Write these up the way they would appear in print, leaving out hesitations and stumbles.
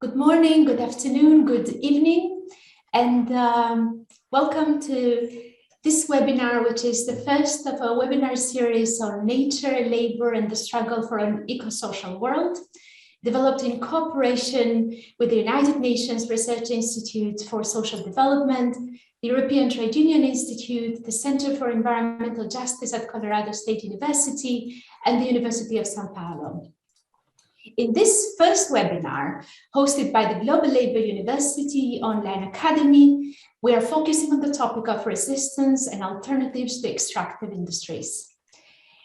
Good morning, good afternoon, good evening, and welcome to this webinar, which is the first of a webinar series on nature, labor, and the struggle for an eco-social world, developed in cooperation with the United Nations Research Institute for Social Development, the European Trade Union Institute, the Center for Environmental Justice at Colorado State University, and the University of São Paulo. In this first webinar, hosted by the Global Labor University Online Academy, we are focusing on the topic of resistance and alternatives to extractive industries.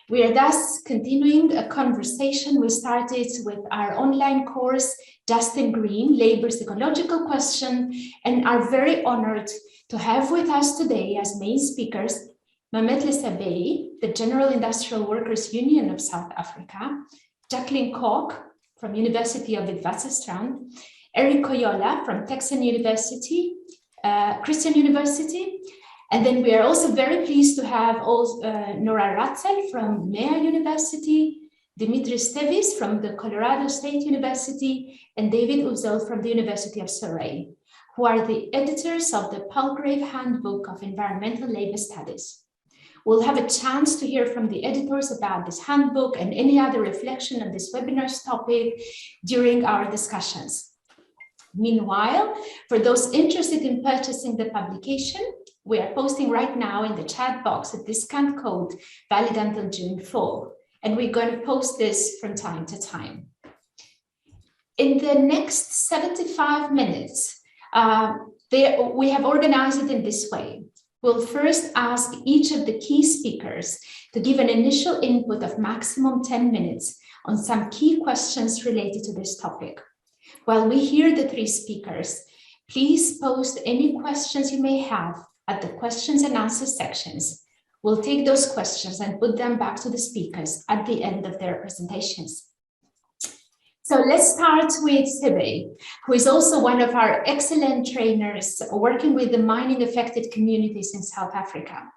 We are thus continuing a conversation we started with our online course, Just and Green, Labor's Ecological Question, and are very honored to have with us today as main speakers, Mametlwe Sebei, the General Industrial Workers Union of South Africa, Jacklyn from University of Witwatersrand, Erik Kojola from Texan University, Christian University, and then we are also very pleased to have Nora Ratzel from MEA University, Dimitris Tevis from the Colorado State University, and David Uzel from the University of Sebei, who are the editors of the Palgrave Handbook of Environmental Labor Studies. We'll have a chance to hear from the editors about this handbook and any other reflection on this webinar's topic during our discussions. Meanwhile, for those interested in purchasing the publication, we are posting right now in the chat box a discount code valid until June 4, and we're going to post this from time to time. In the next 75 minutes, we have organized it in this way. We'll first ask each of the key speakers to give an initial input of maximum 10 minutes on some key questions related to this topic. While we hear the three speakers, please post any questions you may have at the questions and answers sections. We'll take those questions and put them back to the speakers at the end of their presentations. So let's start with Sebei, who is also one of our excellent trainers working with the mining affected communities in South Africa.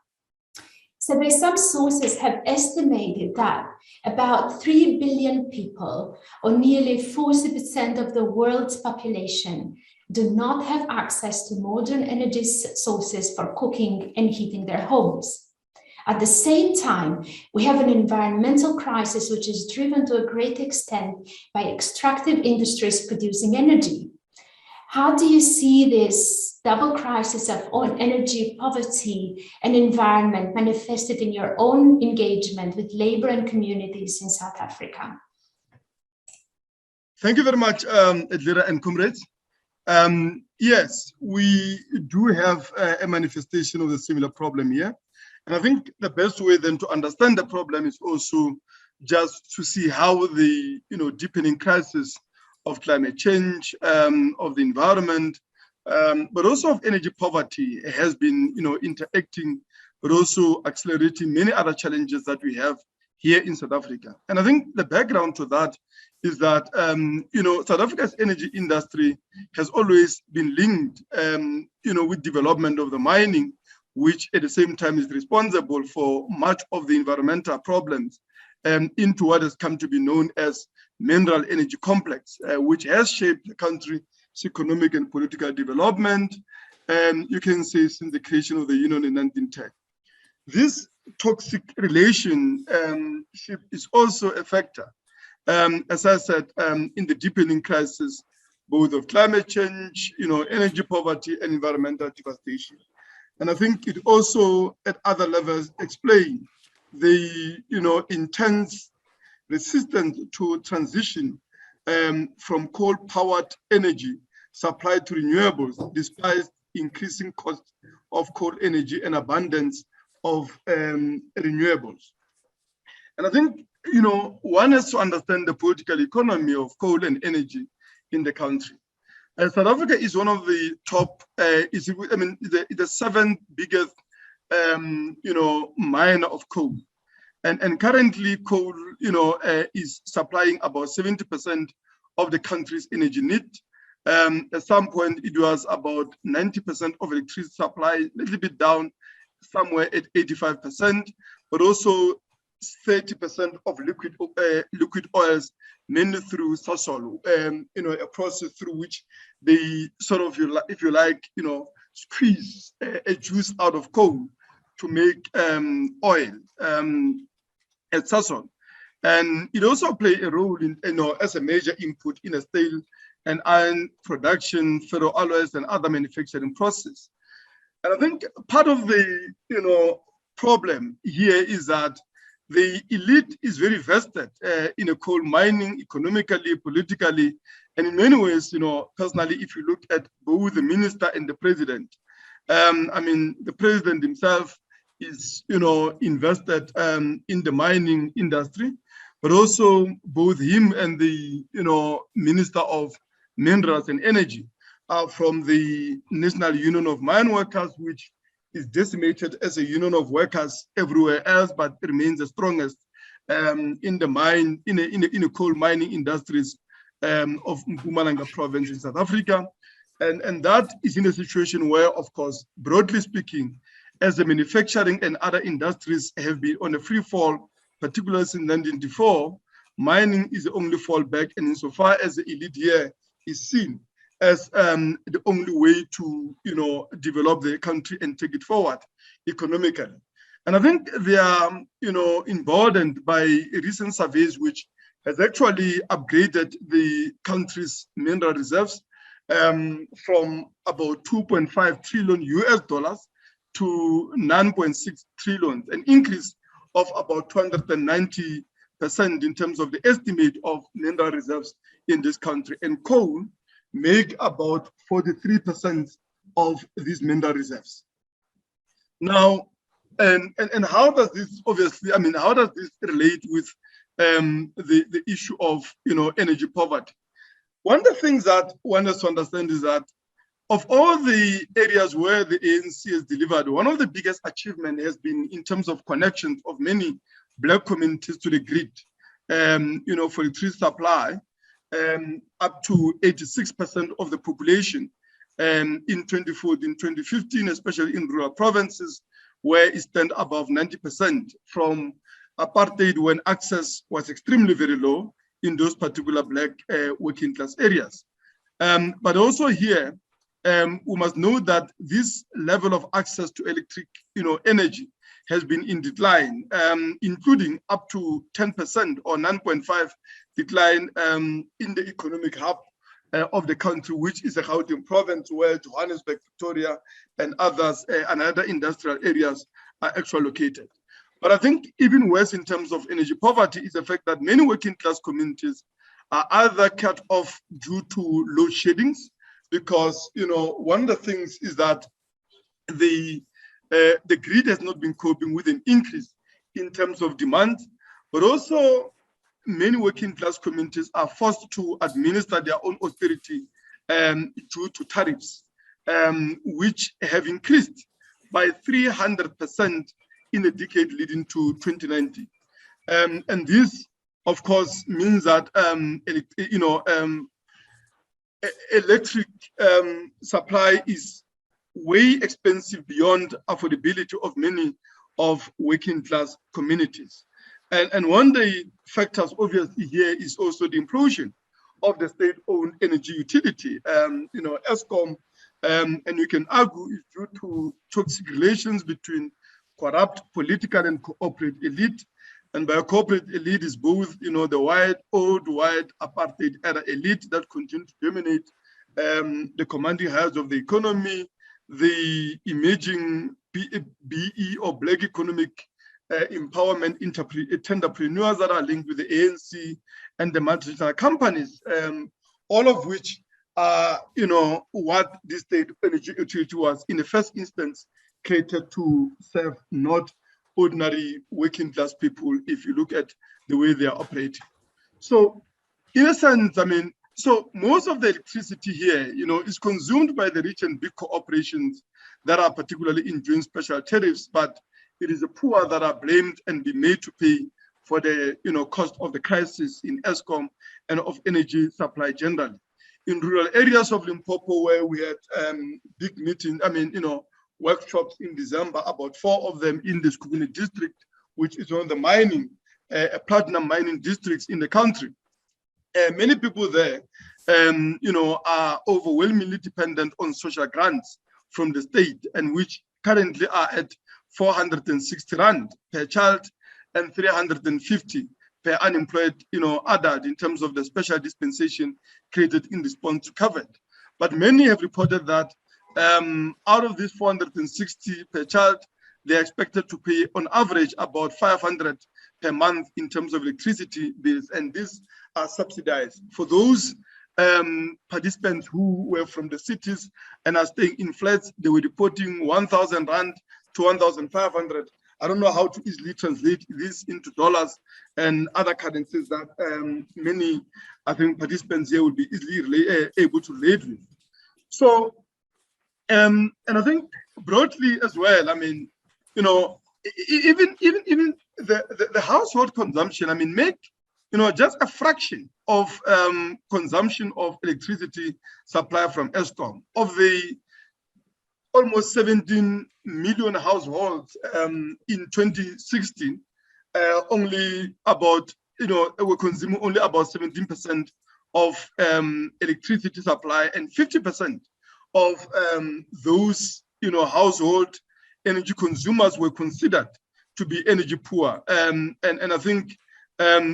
Sebei, some sources have estimated that about 3 billion people, or nearly 40% of the world's population, do not have access to modern energy sources for cooking and heating their homes. At the same time, we have an environmental crisis which is driven to a great extent by extractive industries producing energy. How do you see this double crisis of energy poverty and environment manifested in your own engagement with labor and communities in South Africa? Thank you very much, Edlira and comrades. Yes, we do have a manifestation of a similar problem here. And I think the best way then to understand the problem is also just to see how the deepening crisis of climate change, of the environment, but also of energy poverty has been interacting, but also accelerating many other challenges that we have here in South Africa. And I think the background to that is that South Africa's energy industry has always been linked with development of the mining, which at the same time is responsible for much of the environmental problems, into what has come to be known as mineral energy complex, which has shaped the country's economic and political development, you can say since the creation of the union in 1910. This toxic relationship is also a factor, as I said, in the deepening crisis, both of climate change, energy poverty and environmental devastation. And I think it also, at other levels, explains the intense resistance to transition from coal-powered energy supplied to renewables, despite increasing cost of coal energy and abundance of renewables. And I think one has to understand the political economy of coal and energy in the country. South Africa is one of the top, the seventh biggest, miner of coal, and currently coal, is supplying about 70% of the country's energy need. At some point, it was about 90% of electricity supply, a little bit down, somewhere at 85%, but also 30% of liquid oils, mainly through Sasol, a process through which they sort of, if you like, squeeze a juice out of coal to make oil at Sasol. And it also played a role in, as a major input in a steel and iron production, ferroalloys, and other manufacturing process. And I think part of the, problem here is that the elite is very vested in a coal mining, economically, politically, and in many ways, personally, if you look at both the minister and the president, the president himself is, invested in the mining industry, but also both him and the, Minister of Minerals and Energy are from the National Union of Mine Workers, which is decimated as a union of workers everywhere else, but remains the strongest in the mine, in a coal mining industries of Mpumalanga province in South Africa. And that is in a situation where, of course, broadly speaking, as the manufacturing and other industries have been on a free fall, particularly since 1994, mining is the only fallback, and insofar as the elite here is seen as the only way to, develop the country and take it forward economically. And I think they are, emboldened by recent surveys, which has actually upgraded the country's mineral reserves from about 2.5 trillion US dollars to 9.6 trillion, an increase of about 290% in terms of the estimate of mineral reserves in this country. And coal make about 43% of these mineral reserves. Now, and how does this obviously, how does this relate with the issue of, energy poverty? One of the things that one has to understand is that of all the areas where the ANC has delivered, one of the biggest achievements has been in terms of connections of many Black communities to the grid, for electricity supply, up to 86% of the population in 2014, 2015, especially in rural provinces, where it stand above 90% from apartheid, when access was extremely very low in those particular Black working class areas. But also here, we must know that this level of access to electric, energy has been in decline, including up to 10% or 9.5 decline in the economic hub of the country, which is the Gauteng province, where Johannesburg, Victoria, and others, and other industrial areas are actually located. But I think even worse in terms of energy poverty is the fact that many working class communities are either cut off due to load sheddings, because one of the things is that the grid has not been coping with an increase in terms of demand, but also many working class communities are forced to administer their own austerity due to tariffs, which have increased by 300% in the decade leading to 2019. And this, of course, means that electric supply is way expensive beyond affordability of many of working class communities. And one of the factors obviously here is also the implosion of the state-owned energy utility, Eskom, and you can argue it's due to toxic relations between corrupt political and corporate elite. And by corporate elite is both, the old white apartheid era elite that continue to dominate the commanding heights of the economy, the emerging BE or Black economic empowerment entrepreneurs that are linked with the ANC and the multinational companies, all of which are, what this state energy utility was in the first instance created to serve not ordinary working class people, if you look at the way they are operating. So in a sense, so most of the electricity here, is consumed by the rich and big corporations that are particularly enjoying special tariffs, but it is the poor that are blamed and be made to pay for the, cost of the crisis in Eskom and of energy supply generally. In rural areas of Limpopo, where we had big meetings, workshops in December, about 4 of them in the Skubini district, which is one of the platinum mining districts in the country. Many people there, are overwhelmingly dependent on social grants from the state, and which currently are at 460 rand per child and 350 per unemployed, adult in terms of the special dispensation created in response to COVID. But many have reported that out of these 460 per child, they're expected to pay on average about 500 per month in terms of electricity bills, and these are subsidized. For those participants who were from the cities and are staying in flats, they were reporting 1,000 rand to 1,500. I don't know how to easily translate this into dollars and other currencies that many, I think, participants here will be easily able to relate with. So, and I think broadly as well, I mean, even the household consumption, I mean, make, just a fraction of consumption of electricity supply from Eskom. Of the almost 17 million households in 2016, only about, were consuming only about 17% of electricity supply, and 50% of those, household energy consumers were considered to be energy poor. And I think,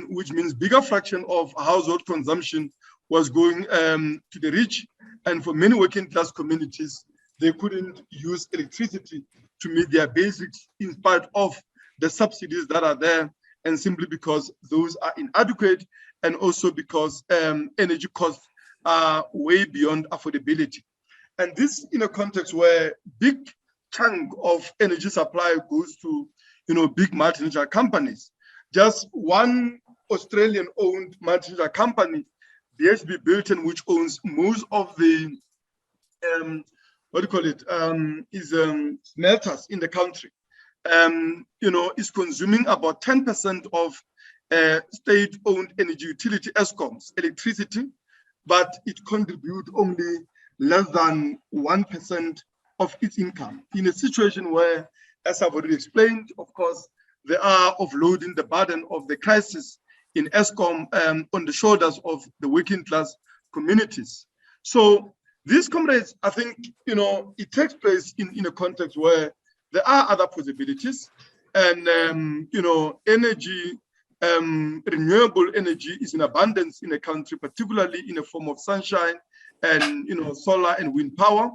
which means bigger fraction of household consumption was going to the rich, and for many working class communities, they couldn't use electricity to meet their basics in spite of the subsidies that are there, and simply because those are inadequate, and also because energy costs are way beyond affordability. And this in a context where big chunk of energy supply goes to, big multinational companies. Just one Australian-owned multinational company, BHP Billiton, which owns most of the smelters in the country, is consuming about 10% of state-owned energy utility Eskom's electricity, but it contributes only less than 1% of its income. In a situation where, as I've already explained, of course, they are offloading the burden of the crisis in Eskom on the shoulders of the working class communities. So these comrades, I think, it takes place in a context where there are other possibilities, and, energy, renewable energy is in abundance in the country, particularly in the form of sunshine and, solar and wind power.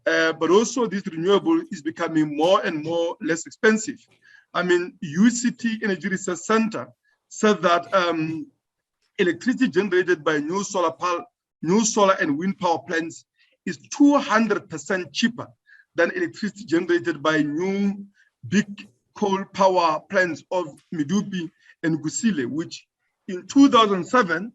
But also this renewable is becoming more and more less expensive. I mean, UCT Energy Research Center said that electricity generated by new solar and wind power plants is 200% cheaper than electricity generated by new big coal power plants of Medupi and Kusile, which in 2007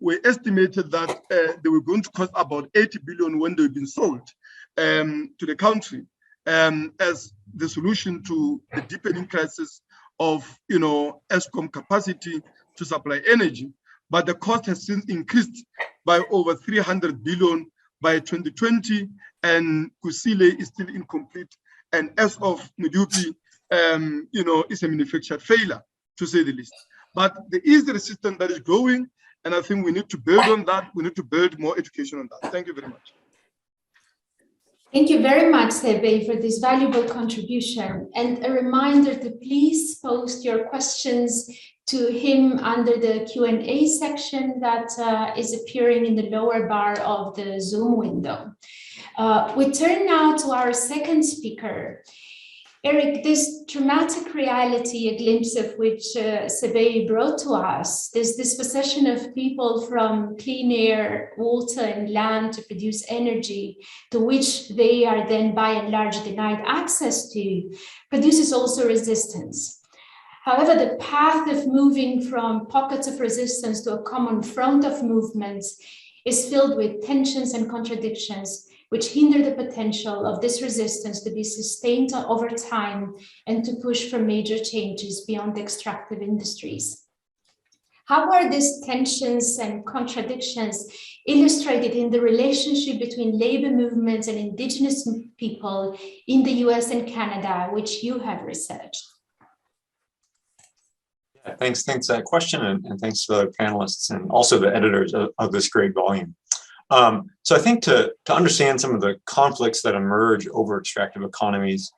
were estimated that they were going to cost about 80 billion when they've been sold to the country as the solution to the deepening crisis of, Eskom capacity to supply energy. But the cost has since increased by over 300 billion by 2020, and Kusile is still incomplete. And as of Medupi, is a manufactured failure, to say the least. But there is the resistance that is growing, and I think we need to build on that. We need to build more education on that. Thank you very much. Thank you very much, Sebei, for this valuable contribution. And a reminder to please post your questions to him under the Q&A section that is appearing in the lower bar of the Zoom window. We turn now to our second speaker. Erik, this dramatic reality, a glimpse of which Sebei brought to us, this dispossession of people from clean air, water, and land to produce energy, to which they are then by and large denied access to, produces also resistance. However, the path of moving from pockets of resistance to a common front of movements is filled with tensions and contradictions, which hinder the potential of this resistance to be sustained over time and to push for major changes beyond extractive industries. How are these tensions and contradictions illustrated in the relationship between labor movements and indigenous people in the US and Canada, which you have researched? Thanks for that question, and thanks to the panelists and also the editors of this great volume. So I think to understand some of the conflicts that emerge over extractive economies,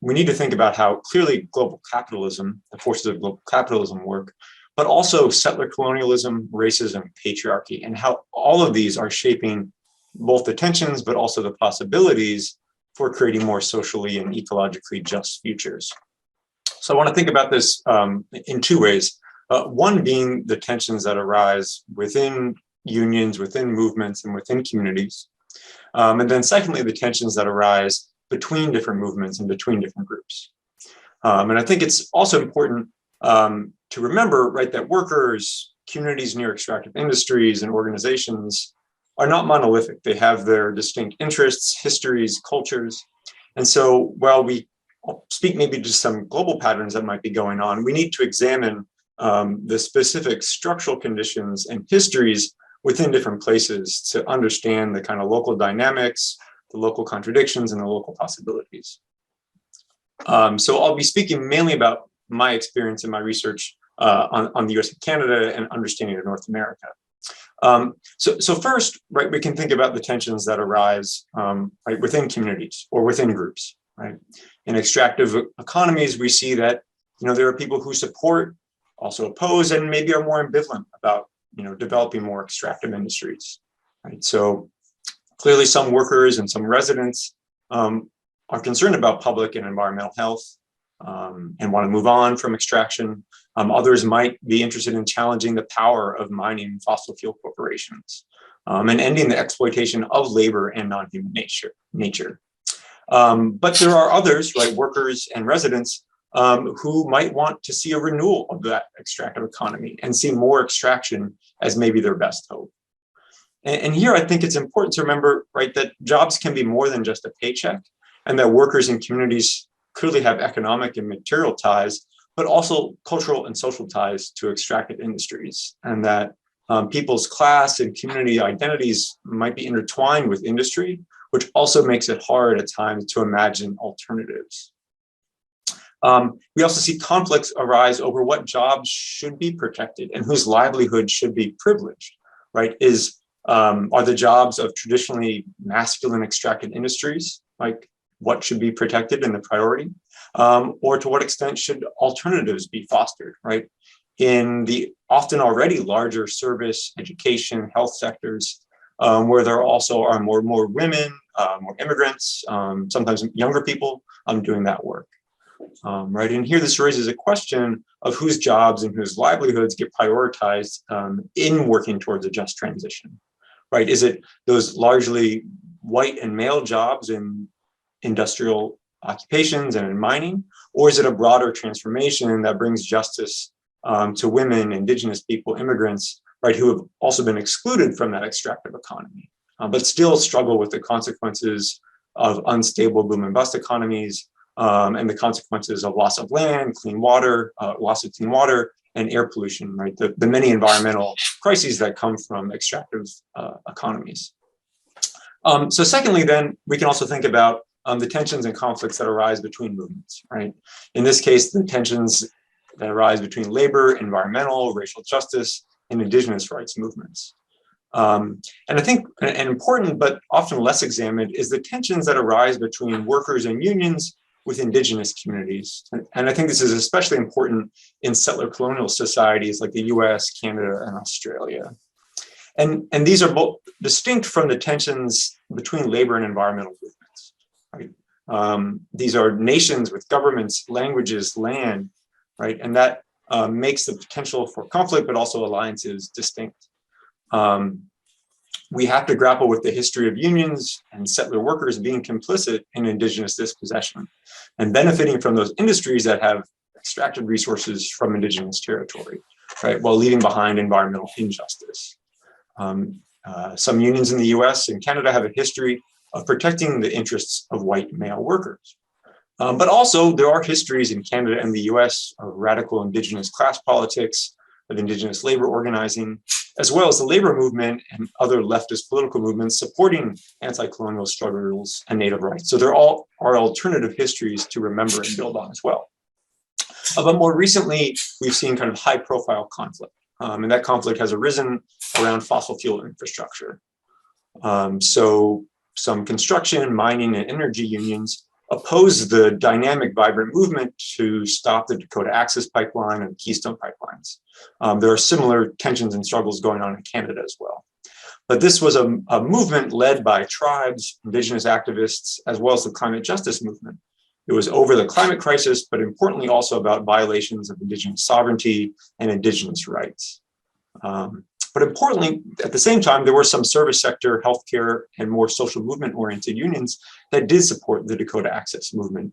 we need to think about how clearly global capitalism, the forces of global capitalism work, but also settler colonialism, racism, patriarchy, and how all of these are shaping both the tensions, but also the possibilities for creating more socially and ecologically just futures. So I want to think about this in two ways. One being the tensions that arise within unions, within movements, and within communities. And then secondly, the tensions that arise between different movements and between different groups. And I think it's also important to remember, right, that workers, communities near extractive industries, and organizations are not monolithic. They have their distinct interests, histories, cultures. And so while we speak maybe just some global patterns that might be going on, we need to examine the specific structural conditions and histories within different places to understand the kind of local dynamics, the local contradictions, and the local possibilities. So I'll be speaking mainly about my experience in my research on the US and Canada and understanding of North America. So first, right, we can think about the tensions that arise right, within communities or within groups, right? In extractive economies, we see that, there are people who support, also oppose, and maybe are more ambivalent about, developing more extractive industries, right? So clearly some workers and some residents are concerned about public and environmental health and want to move on from extraction. Others might be interested in challenging the power of mining fossil fuel corporations and ending the exploitation of labor and non-human nature. But there are others, right, workers and residents, who might want to see a renewal of that extractive economy and see more extraction as maybe their best hope. And here I think it's important to remember, right, that jobs can be more than just a paycheck, and that workers and communities clearly have economic and material ties, but also cultural and social ties to extractive industries, and that people's class and community identities might be intertwined with industry, which also makes it hard at times to imagine alternatives. We also see conflicts arise over what jobs should be protected and whose livelihood should be privileged, right? Are the jobs of traditionally masculine extractive industries, like what should be protected and the priority? Or to what extent should alternatives be fostered, right? In the often already larger service, education, health sectors, where there also are more women, more immigrants, sometimes younger people doing that work. Right, and here this raises a question of whose jobs and whose livelihoods get prioritized in working towards a just transition, right? Is it those largely white and male jobs in industrial occupations and in mining, or is it a broader transformation that brings justice to women, indigenous people, immigrants, right, who have also been excluded from that extractive economy, but still struggle with the consequences of unstable boom and bust economies, and the consequences of loss of land, clean water, loss of clean water, and air pollution, right? The many environmental crises that come from extractive economies. So secondly, then, we can also think about the tensions and conflicts that arise between movements, right? In this case, the tensions that arise between labor, environmental, racial justice, and indigenous rights movements. And I think an important but often less examined is the tensions that arise between workers and unions with indigenous communities. And I think this is especially important in settler colonial societies like the US, Canada, and Australia. And these are both distinct from the tensions between labor and environmental movements, right? These are nations with governments, languages, land, right? And that makes the potential for conflict, but also alliances distinct. We have to grapple with the history of unions and settler workers being complicit in indigenous dispossession and benefiting from those industries that have extracted resources from indigenous territory, right, while leaving behind environmental injustice. Some unions in the US and Canada have a history of protecting the interests of white male workers. But also there are histories in Canada and the US of radical indigenous class politics, of indigenous labor organizing, as well as the labor movement and other leftist political movements supporting anti-colonial struggles and Native rights. So there all are alternative histories to remember and build on as well. But more recently, we've seen kind of high-profile conflict, and that conflict has arisen around fossil fuel infrastructure. So some construction, mining, and energy unions oppose the dynamic, vibrant movement to stop the Dakota Access Pipeline and Keystone pipelines. There are similar tensions and struggles going on in Canada as well. But this was a movement led by tribes, Indigenous activists, as well as the climate justice movement. It was over the climate crisis, but importantly also about violations of Indigenous sovereignty and Indigenous rights. But importantly, at the same time, there were some service sector, healthcare, and more social movement-oriented unions that did support the Dakota Access movement.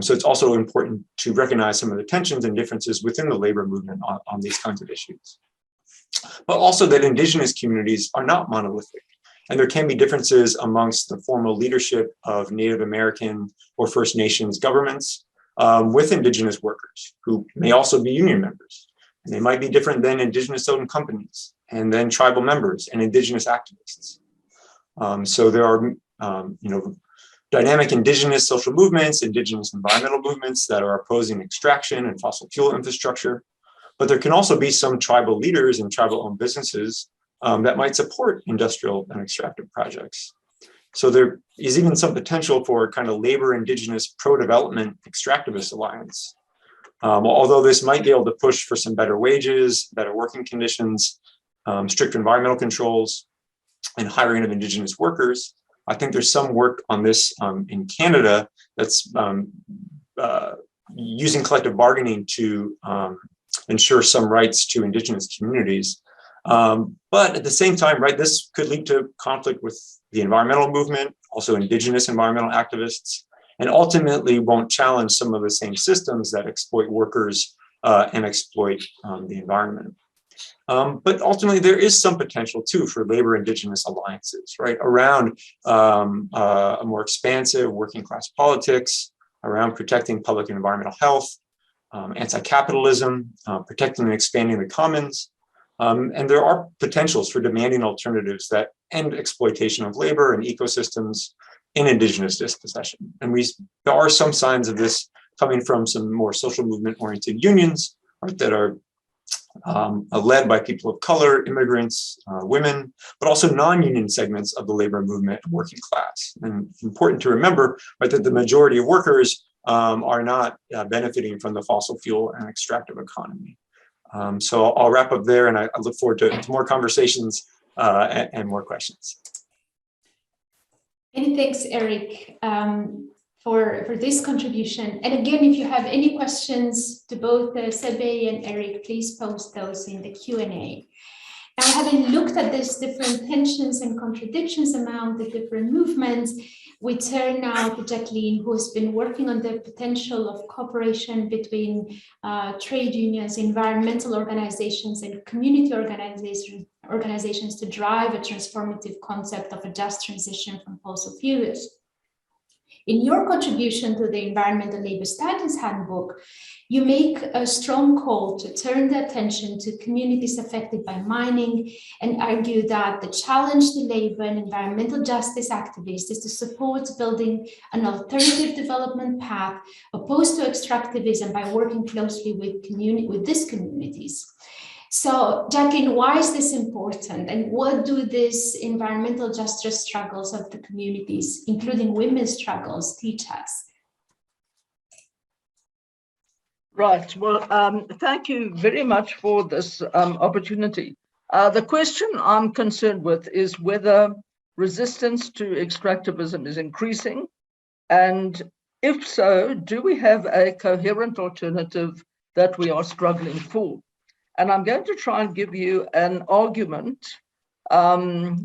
So it's also important to recognize some of the tensions and differences within the labor movement on these kinds of issues. But also that Indigenous communities are not monolithic, and there can be differences amongst the formal leadership of Native American or First Nations governments with Indigenous workers who may also be union members. And they might be different than Indigenous-owned companies, and then tribal members and Indigenous activists. So there are, dynamic Indigenous social movements, Indigenous environmental movements that are opposing extraction and fossil fuel infrastructure. But there can also be some tribal leaders and tribal-owned businesses that might support industrial and extractive projects. So there is even some potential for kind of labor Indigenous pro-development extractivist alliance. Although this might be able to push for some better wages, better working conditions, strict environmental controls, and hiring of Indigenous workers, I think there's some work on this in Canada that's using collective bargaining to ensure some rights to Indigenous communities. But at the same time, right, this could lead to conflict with the environmental movement, also Indigenous environmental activists, and ultimately won't challenge some of the same systems that exploit workers and exploit the environment. But ultimately, there is some potential too for labor Indigenous alliances, right, around a more expansive working class politics, around protecting public and environmental health, anti-capitalism, protecting and expanding the commons. And there are potentials for demanding alternatives that end exploitation of labor and ecosystems in Indigenous dispossession. And there are some signs of this coming from some more social movement-oriented unions, right, that are led by people of color, immigrants, women, but also non-union segments of the labor movement and working class. And it's important to remember, right, that the majority of workers are not benefiting from the fossil fuel and extractive economy. So I'll wrap up there, and I look forward to more conversations and more questions. Many thanks, Erik, for this contribution. And again, if you have any questions to both Sebei and Erik, please post those in the Q&A. Now, having looked at these different tensions and contradictions among the different movements, we turn now to Jacklyn, who has been working on the potential of cooperation between trade unions, environmental organizations, and community organizations to drive a transformative concept of a just transition from fossil fuels. In your contribution to the Environmental Labor Status Handbook, you make a strong call to turn the attention to communities affected by mining and argue that the challenge to labor and environmental justice activists is to support building an alternative development path opposed to extractivism by working closely with these communities. So, Jacklyn, why is this important, and what do these environmental justice struggles of the communities, including women's struggles, teach us? Right. Well, thank you very much for this opportunity. The question I'm concerned with is whether resistance to extractivism is increasing, and if so, do we have a coherent alternative that we are struggling for? And I'm going to try and give you an argument for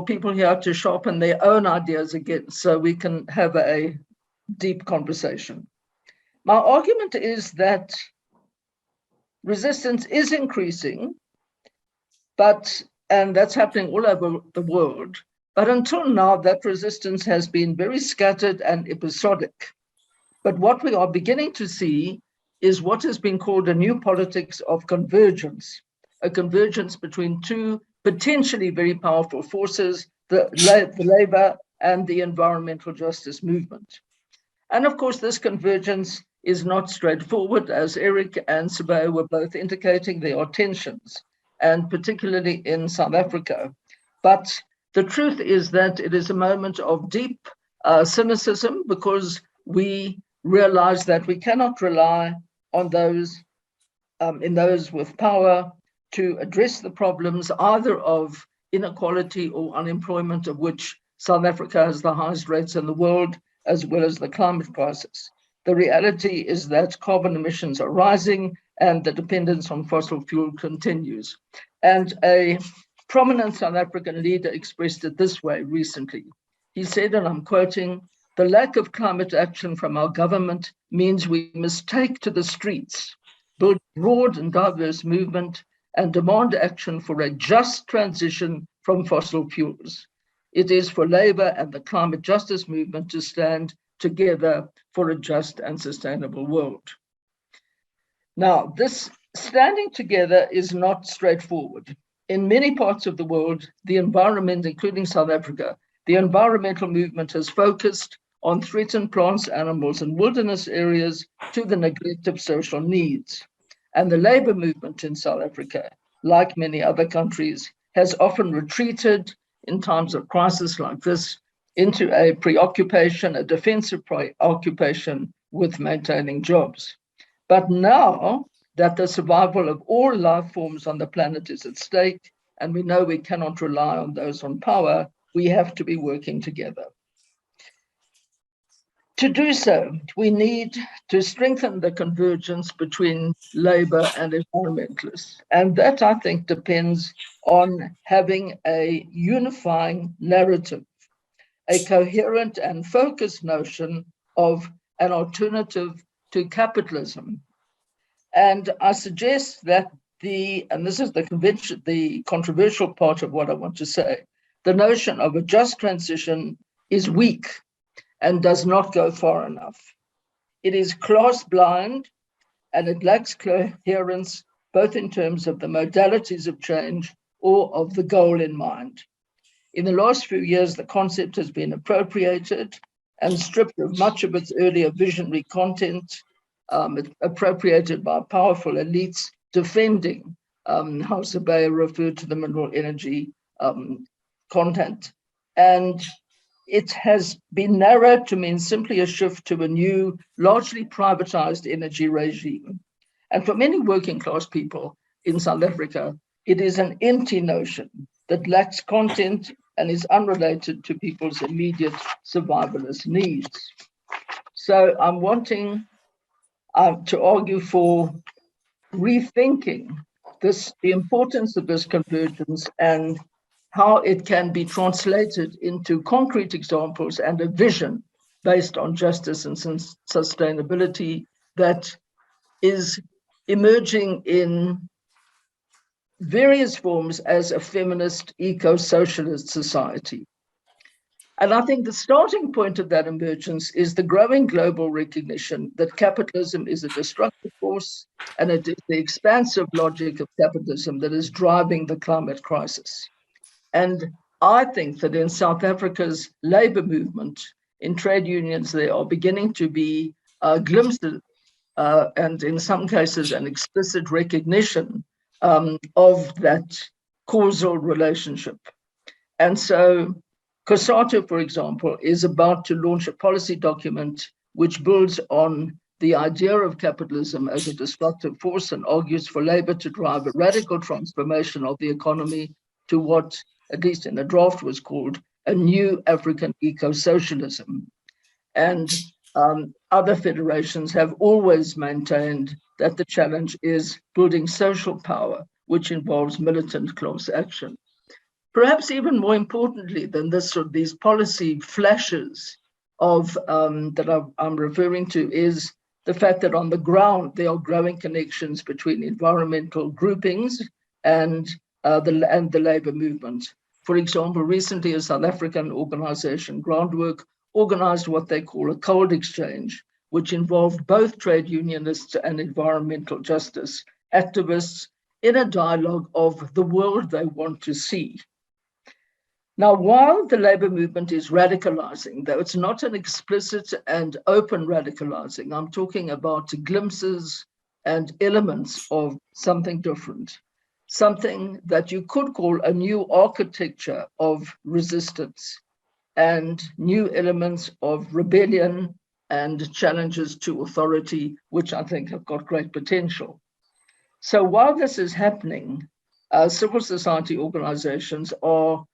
people here to sharpen their own ideas again, so we can have a deep conversation. My argument is that resistance is increasing, and that's happening all over the world, but until now, that resistance has been very scattered and episodic. But what we are beginning to see is what has been called a new politics of convergence, a convergence between two potentially very powerful forces, the labor and the environmental justice movement. And of course, this convergence is not straightforward. As Erik and Sebei were both indicating, there are tensions, and particularly in South Africa. But the truth is that it is a moment of deep cynicism, because we realize that we cannot rely on those with power to address the problems either of inequality or unemployment, of which South Africa has the highest rates in the world, as well as the climate crisis. The reality is that carbon emissions are rising and the dependence on fossil fuel continues. And a prominent South African leader expressed it this way recently. He said, and I'm quoting, "The lack of climate action from our government means we must take to the streets, build broad and diverse movement, and demand action for a just transition from fossil fuels. It is for Labour and the climate justice movement to stand together for a just and sustainable world." Now, this standing together is not straightforward. In many parts of the world, the environment, including South Africa, the environmental movement has focused on threatened plants, animals, and wilderness areas to the neglect of social needs. And the labor movement in South Africa, like many other countries, has often retreated in times of crisis like this into a preoccupation, a defensive preoccupation with maintaining jobs. But now that the survival of all life forms on the planet is at stake, and we know we cannot rely on those on power, we have to be working together. To do so, we need to strengthen the convergence between labor and environmentalists. And that, I think, depends on having a unifying narrative, a coherent and focused notion of an alternative to capitalism. And I suggest that and this is the controversial part of what I want to say, the notion of a just transition is weak and does not go far enough. It is class blind, and it lacks coherence, both in terms of the modalities of change or of the goal in mind. In the last few years, the concept has been appropriated and stripped of much of its earlier visionary content, appropriated by powerful elites defending how Sebei referred to the mineral energy content. And it has been narrowed to mean simply a shift to a new, largely privatized energy regime. And for many working class people in South Africa, it is an empty notion that lacks content and is unrelated to people's immediate survivalist needs. So I'm wanting to argue for rethinking the importance of this convergence and how it can be translated into concrete examples and a vision based on justice and sustainability that is emerging in various forms as a feminist, eco-socialist society. And I think the starting point of that emergence is the growing global recognition that capitalism is a destructive force, and it is the expansive logic of capitalism that is driving the climate crisis. And I think that in South Africa's labor movement, in trade unions, there are beginning to be glimpses and in some cases an explicit recognition of that causal relationship. And so COSATU, for example, is about to launch a policy document which builds on the idea of capitalism as a destructive force and argues for labor to drive a radical transformation of the economy to what, at least in the draft, was called a new African eco-socialism. And other federations have always maintained that the challenge is building social power, which involves militant class action. Perhaps even more importantly than this, or these policy flashes of that I'm referring to, is the fact that on the ground there are growing connections between environmental groupings and the labor movement. For example, recently a South African organization, Groundwork, organized what they call a cold exchange, which involved both trade unionists and environmental justice activists in a dialogue of the world they want to see. Now, while the labor movement is radicalizing, though it's not an explicit and open radicalizing, I'm talking about glimpses and elements of something different, something that you could call a new architecture of resistance and new elements of rebellion and challenges to authority, which I think have got great potential. So while this is happening, civil society organizations are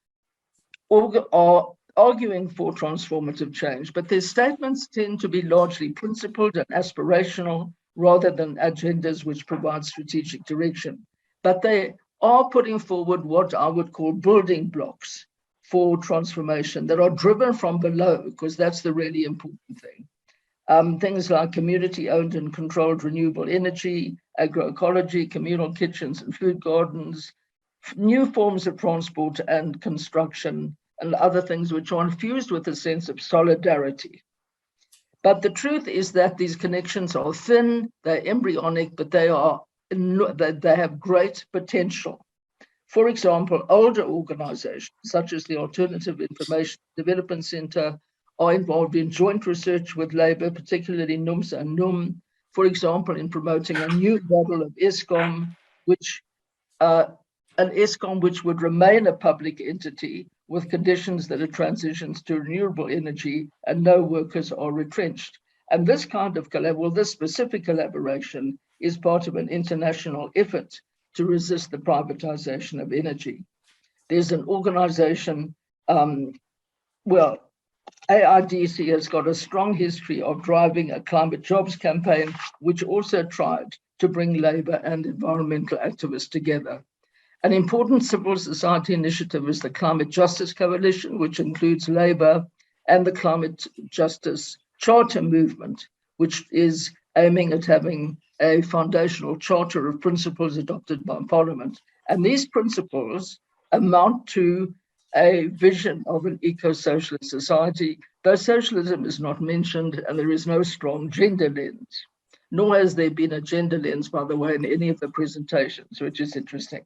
arguing for transformative change, but their statements tend to be largely principled and aspirational rather than agendas which provide strategic direction. But they are putting forward what I would call building blocks for transformation that are driven from below, because that's the really important thing. Things like community-owned and controlled renewable energy, agroecology, communal kitchens and food gardens, new forms of transport and construction, and other things which are infused with a sense of solidarity. But the truth is that these connections are thin, they're embryonic, but they have great potential. For example, older organizations, such as the Alternative Information Development Center, are involved in joint research with Labour, particularly NUMSA and NUM, for example, in promoting a new model of Eskom, which would remain a public entity with conditions that it transitions to renewable energy and no workers are retrenched. And this kind of this specific collaboration is part of an international effort to resist the privatization of energy. There's an organization, AIDC has got a strong history of driving a climate jobs campaign, which also tried to bring labor and environmental activists together. An important civil society initiative is the Climate Justice Coalition, which includes Labour and the Climate Justice Charter Movement, which is aiming at having a foundational charter of principles adopted by Parliament. And these principles amount to a vision of an eco-socialist society, though socialism is not mentioned and there is no strong gender lens, nor has there been a gender lens, by the way, in any of the presentations, which is interesting.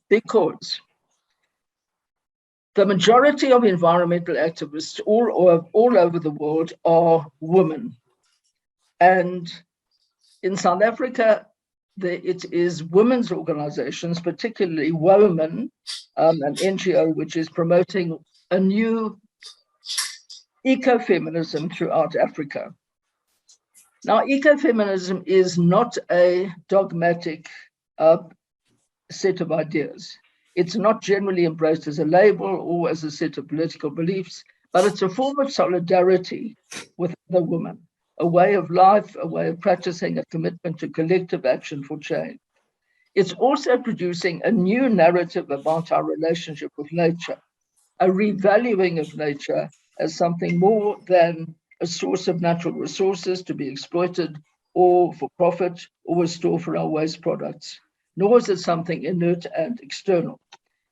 Because the majority of environmental activists all over the world are women. And in South Africa, it is women's organizations, particularly Women, an NGO which is promoting a new ecofeminism throughout Africa. Now, ecofeminism is not a dogmatic set of ideas. It's not generally embraced as a label or as a set of political beliefs, but it's a form of solidarity with other women, a way of life, a way of practicing a commitment to collective action for change. It's also producing a new narrative about our relationship with nature, a revaluing of nature as something more than a source of natural resources to be exploited or for profit or a store for our waste products. Nor is it something inert and external.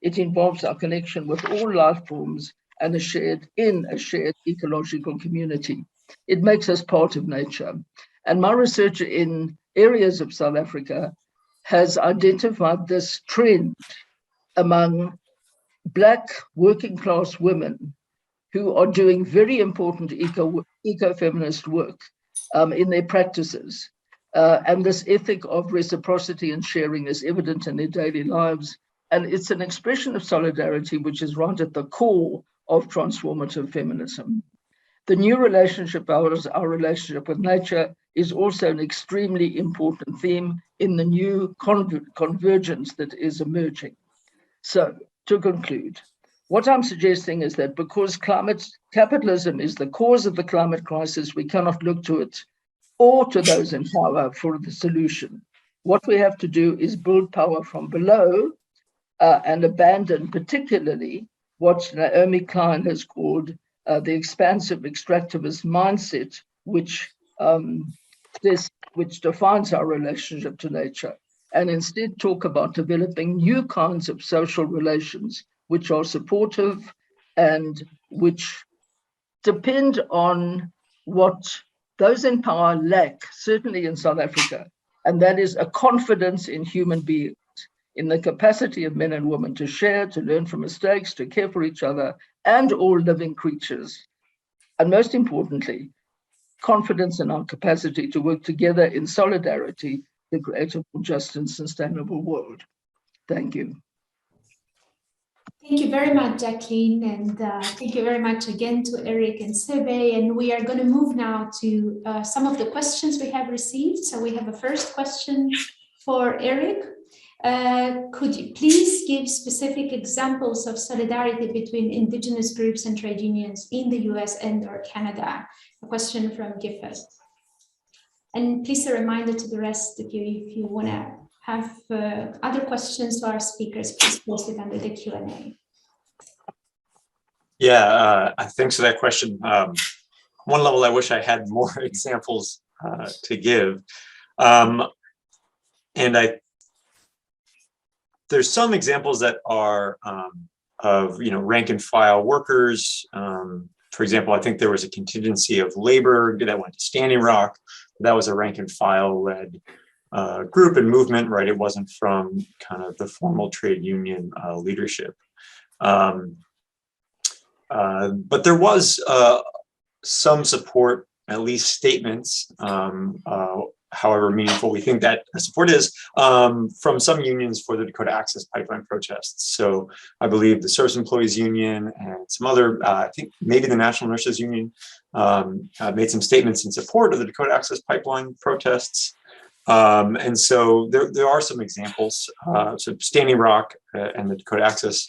It involves our connection with all life forms and a shared ecological community. It makes us part of nature. And my research in areas of South Africa has identified this trend among Black working class women who are doing very important ecofeminist work in their practices. And this ethic of reciprocity and sharing is evident in their daily lives. And it's an expression of solidarity, which is right at the core of transformative feminism. The new relationship, our relationship with nature, is also an extremely important theme in the new convergence that is emerging. So, to conclude, what I'm suggesting is that because capitalism is the cause of the climate crisis, we cannot look to it or to those in power for the solution. What we have to do is build power from below and abandon particularly what Naomi Klein has called the expansive extractivist mindset, which defines our relationship to nature, and instead talk about developing new kinds of social relations which are supportive and which depend on what those in power lack, certainly in South Africa, and that is a confidence in human beings, in the capacity of men and women to share, to learn from mistakes, to care for each other and all living creatures. And most importantly, confidence in our capacity to work together in solidarity to create a more just and sustainable world. Thank you. Thank you very much, Jacklyn, and thank you very much again to Erik and Sebei. And we are going to move now to some of the questions we have received. So we have a first question for Erik. Could you please give specific examples of solidarity between indigenous groups and trade unions in the US and or Canada? A question from Gifford. And please a reminder to the rest of you, if you want to have other questions to our speakers, please post it under the Q&A. Yeah, thanks for that question. One level, I wish I had more examples to give. And there's some examples that are of rank and file workers. For example, I think there was a contingency of labor that went to Standing Rock. That was a rank and file led group and movement, right? It wasn't from kind of the formal trade union leadership. But there was some support, at least statements, however meaningful we think that support is, from some unions for the Dakota Access Pipeline protests. So I believe the Service Employees Union and some other, I think maybe the National Nurses Union, made some statements in support of the Dakota Access Pipeline protests. And so there are some examples. So Standing Rock and the Dakota Access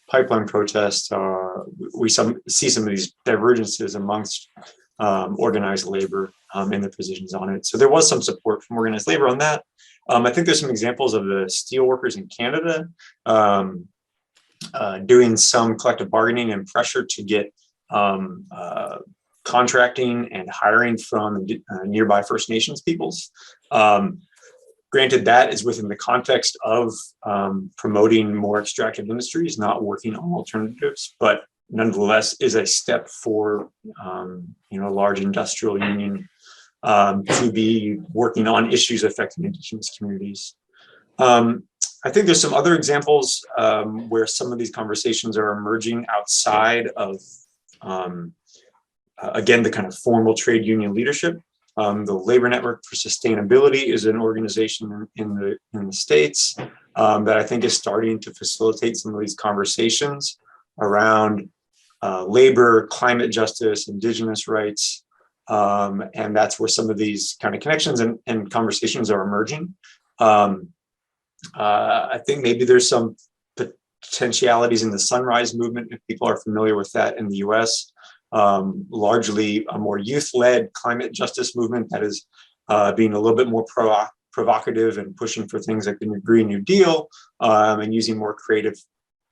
Pipeline protests, we see some of these divergences amongst organized labor and the positions on it. So there was some support from organized labor on that. I think there's some examples of the steel workers in Canada doing some collective bargaining and pressure to get contracting and hiring from nearby First Nations peoples. Granted, that is within the context of promoting more extractive industries, not working on alternatives, but nonetheless is a step for a large industrial union to be working on issues affecting Indigenous communities. I think there's some other examples where some of these conversations are emerging outside of, again, the kind of formal trade union leadership. The Labor Network for Sustainability is an organization in the States that I think is starting to facilitate some of these conversations around labor, climate justice, Indigenous rights. And that's where some of these kind of connections and conversations are emerging. I think maybe there's some potentialities in the Sunrise Movement, if people are familiar with that in the US. Largely a more youth-led climate justice movement that is being a little bit more provocative and pushing for things like the Green New Deal and using more creative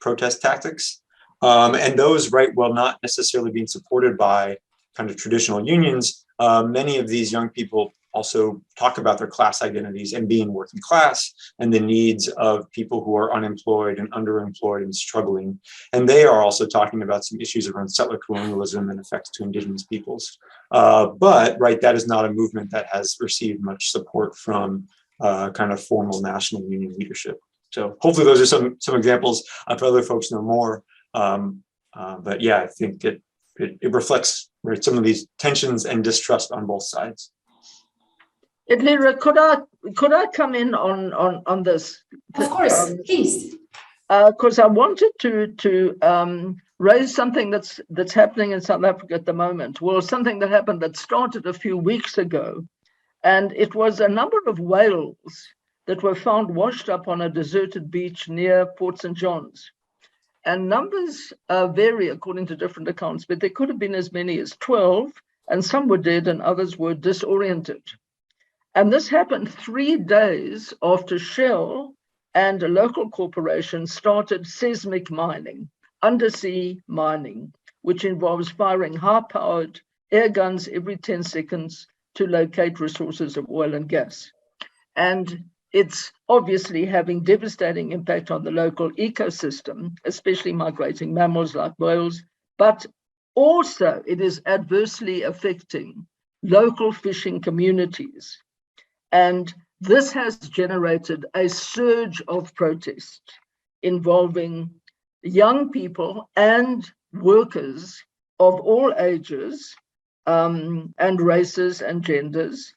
protest tactics. And those, right, while not necessarily being supported by kind of traditional unions, many of these young people also talk about their class identities and being working class and the needs of people who are unemployed and underemployed and struggling. And they are also talking about some issues around settler colonialism and effects to Indigenous peoples. But right, that is not a movement that has received much support from kind of formal national union leadership. So hopefully those are some examples. If other folks know more. But yeah, I think it reflects, right, some of these tensions and distrust on both sides. Edlira, could I come in on this? Of course, please. Because I wanted to raise something that's happening in South Africa at the moment. Well, something that happened that started a few weeks ago, and it was a number of whales that were found washed up on a deserted beach near Port St. John's. And numbers vary according to different accounts, but there could have been as many as 12, and some were dead and others were disoriented. And this happened 3 days after Shell and a local corporation started seismic mining, undersea mining, which involves firing high-powered air guns every 10 seconds to locate resources of oil and gas. And it's obviously having devastating impact on the local ecosystem, especially migrating mammals like whales, but also it is adversely affecting local fishing communities. And This has generated a surge of protest involving young people and workers of all ages and races and genders,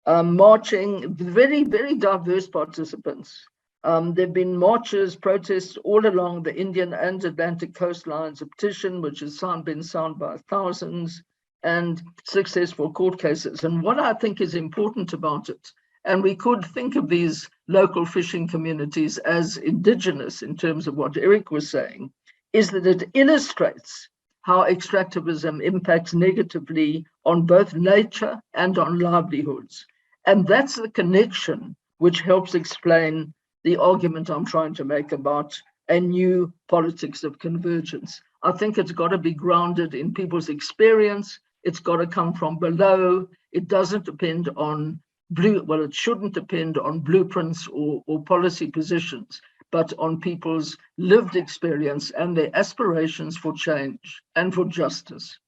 marching, very, very diverse participants. There have been marches, protests all along the Indian and Atlantic coastlines, a petition which has been signed by thousands, and successful court cases. And what I think is important about it, and we could think of these local fishing communities as indigenous in terms of what Erik was saying, is that it illustrates how extractivism impacts negatively on both nature and on livelihoods. And that's the connection which helps explain the argument I'm trying to make about a new politics of convergence. I think it's got to be grounded in people's experience. It's got to come from below. It doesn't depend on it shouldn't depend on blueprints or policy positions, but on people's lived experience and their aspirations for change and for justice.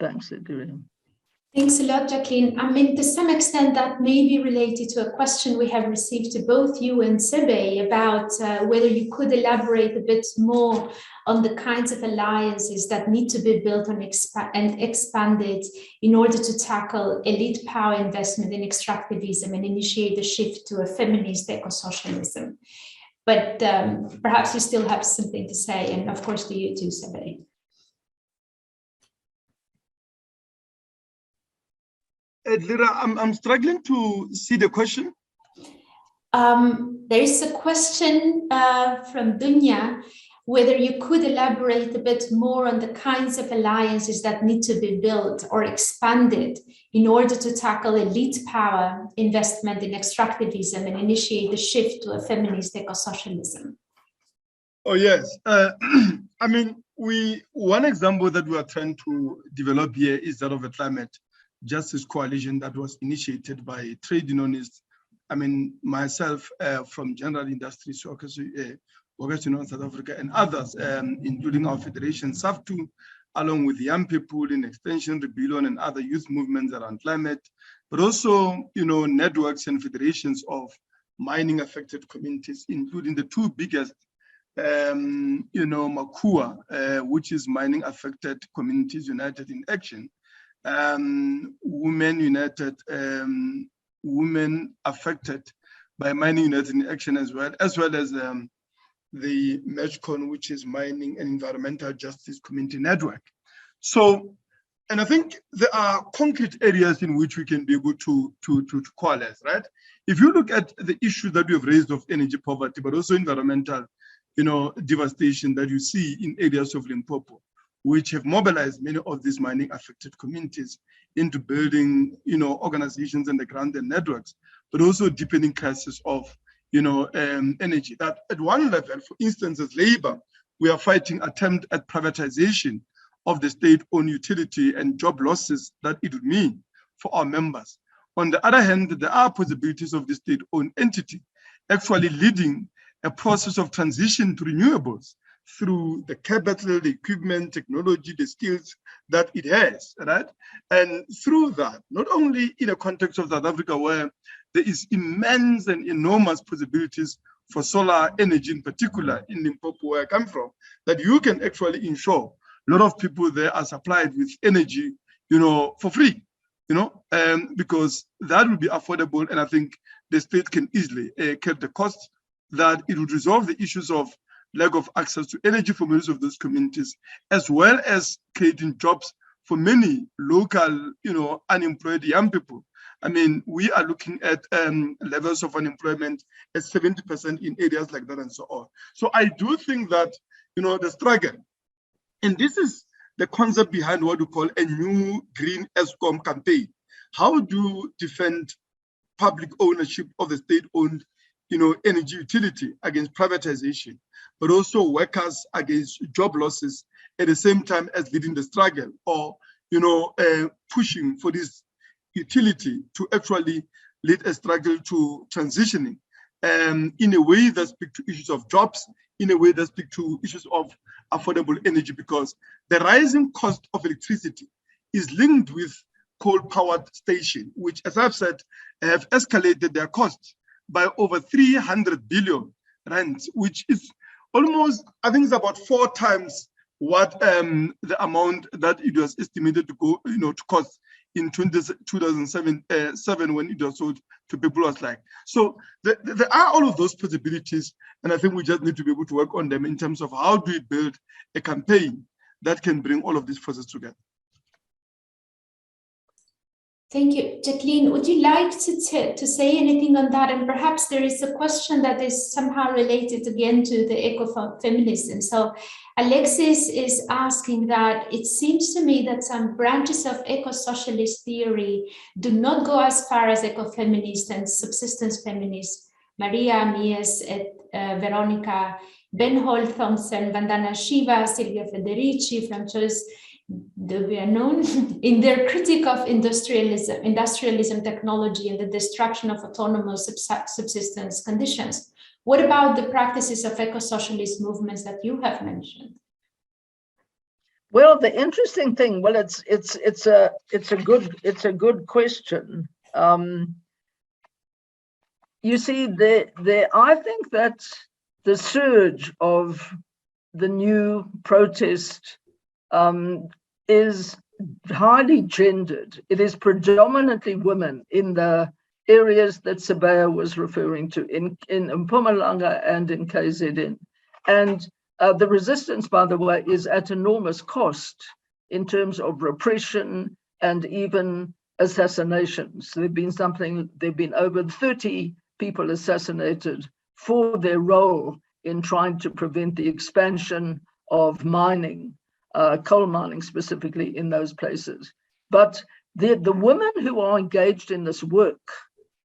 Thanks, Edlira. Thanks a lot, Jacklyn. I mean, to some extent, that may be related to a question we have received to both you and Sebei about whether you could elaborate a bit more on the kinds of alliances that need to be built and expanded in order to tackle elite power investment in extractivism and initiate the shift to a feminist eco-socialism. But perhaps you still have something to say, and of course to you too, Sebei. Edlira, I'm struggling to see the question. There is a question from Dunya, whether you could elaborate a bit more on the kinds of alliances that need to be built or expanded in order to tackle elite power investment in extractivism and initiate the shift to a feminist eco-socialism. Oh, yes. I mean, one example that we are trying to develop here is that of a climate justice coalition that was initiated by trade unionists. I mean, myself from General Industries, Workers Union South Africa, and others, including our federation, SAFTU, along with young people in Extension Rebellion and other youth movements around climate, but also, networks and federations of mining affected communities, including the two biggest, Makua, which is mining affected communities united in action, Women United, women affected by Mining United in Action, as well as the MECHCON, which is Mining and Environmental Justice Community Network. So, and I think there are concrete areas in which we can be able to coalesce, right? If you look at the issue that we have raised of energy poverty, but also environmental, devastation that you see in areas of Limpopo, which have mobilized many of these mining affected communities into building, organizations on the ground and networks, but also deepening crisis of, energy. That at one level, for instance, as labor, we are fighting attempt at privatization of the state-owned utility and job losses that it would mean for our members. On the other hand, there are possibilities of the state-owned entity actually leading a process of transition to renewables through the capital, the equipment, technology, the skills that it has, right? And through that, not only in a context of South Africa where there is immense and enormous possibilities for solar energy in particular in Limpopo, where I come from, that you can actually ensure a lot of people there are supplied with energy, for free, because that will be affordable. And I think the state can easily cut the cost, that it would resolve the issues of lack of access to energy for most of those communities, as well as creating jobs for many local, unemployed young people. I mean, we are looking at levels of unemployment at 70% in areas like that and so on. So I do think that, the struggle, and this is the concept behind what we call a new green ESCOM campaign. How do you defend public ownership of the state-owned energy utility against privatization, but also workers against job losses at the same time as leading the struggle, or pushing for this utility to actually lead a struggle to transitioning in a way that speaks to issues of jobs, in a way that speaks to issues of affordable energy, because the rising cost of electricity is linked with coal-powered station, which, as I've said, have escalated their costs by over 300 billion rand, which is almost, I think it's about 4 times what the amount that it was estimated to go, to cost in 2007 when it was sold to people was like. So there are all of those possibilities, and I think we just need to be able to work on them in terms of how do we build a campaign that can bring all of these forces together. Thank you. Jacklyn, would you like to say anything on that? And perhaps there is a question that is somehow related again to the ecofeminism. So Alexis is asking that it seems to me that some branches of eco-socialist theory do not go as far as ecofeminist and subsistence feminist. Maria Mies, Veronica, Ben Hol Thompson, Vandana Shiva, Silvia Federici, Frances in their critique of industrialism technology and the destruction of autonomous subsistence conditions. What about the practices of eco-socialist movements that you have mentioned? Well, the interesting thing, well, it's a good question. You see, I think that the surge of the new protest is highly gendered. It is predominantly women in the areas that Sebei was referring to, in Mpumalanga and in KZN. And the resistance, by the way, is at enormous cost in terms of repression and even assassinations. There've been over 30 people assassinated for their role in trying to prevent the expansion of mining, coal mining specifically in those places. But the women who are engaged in this work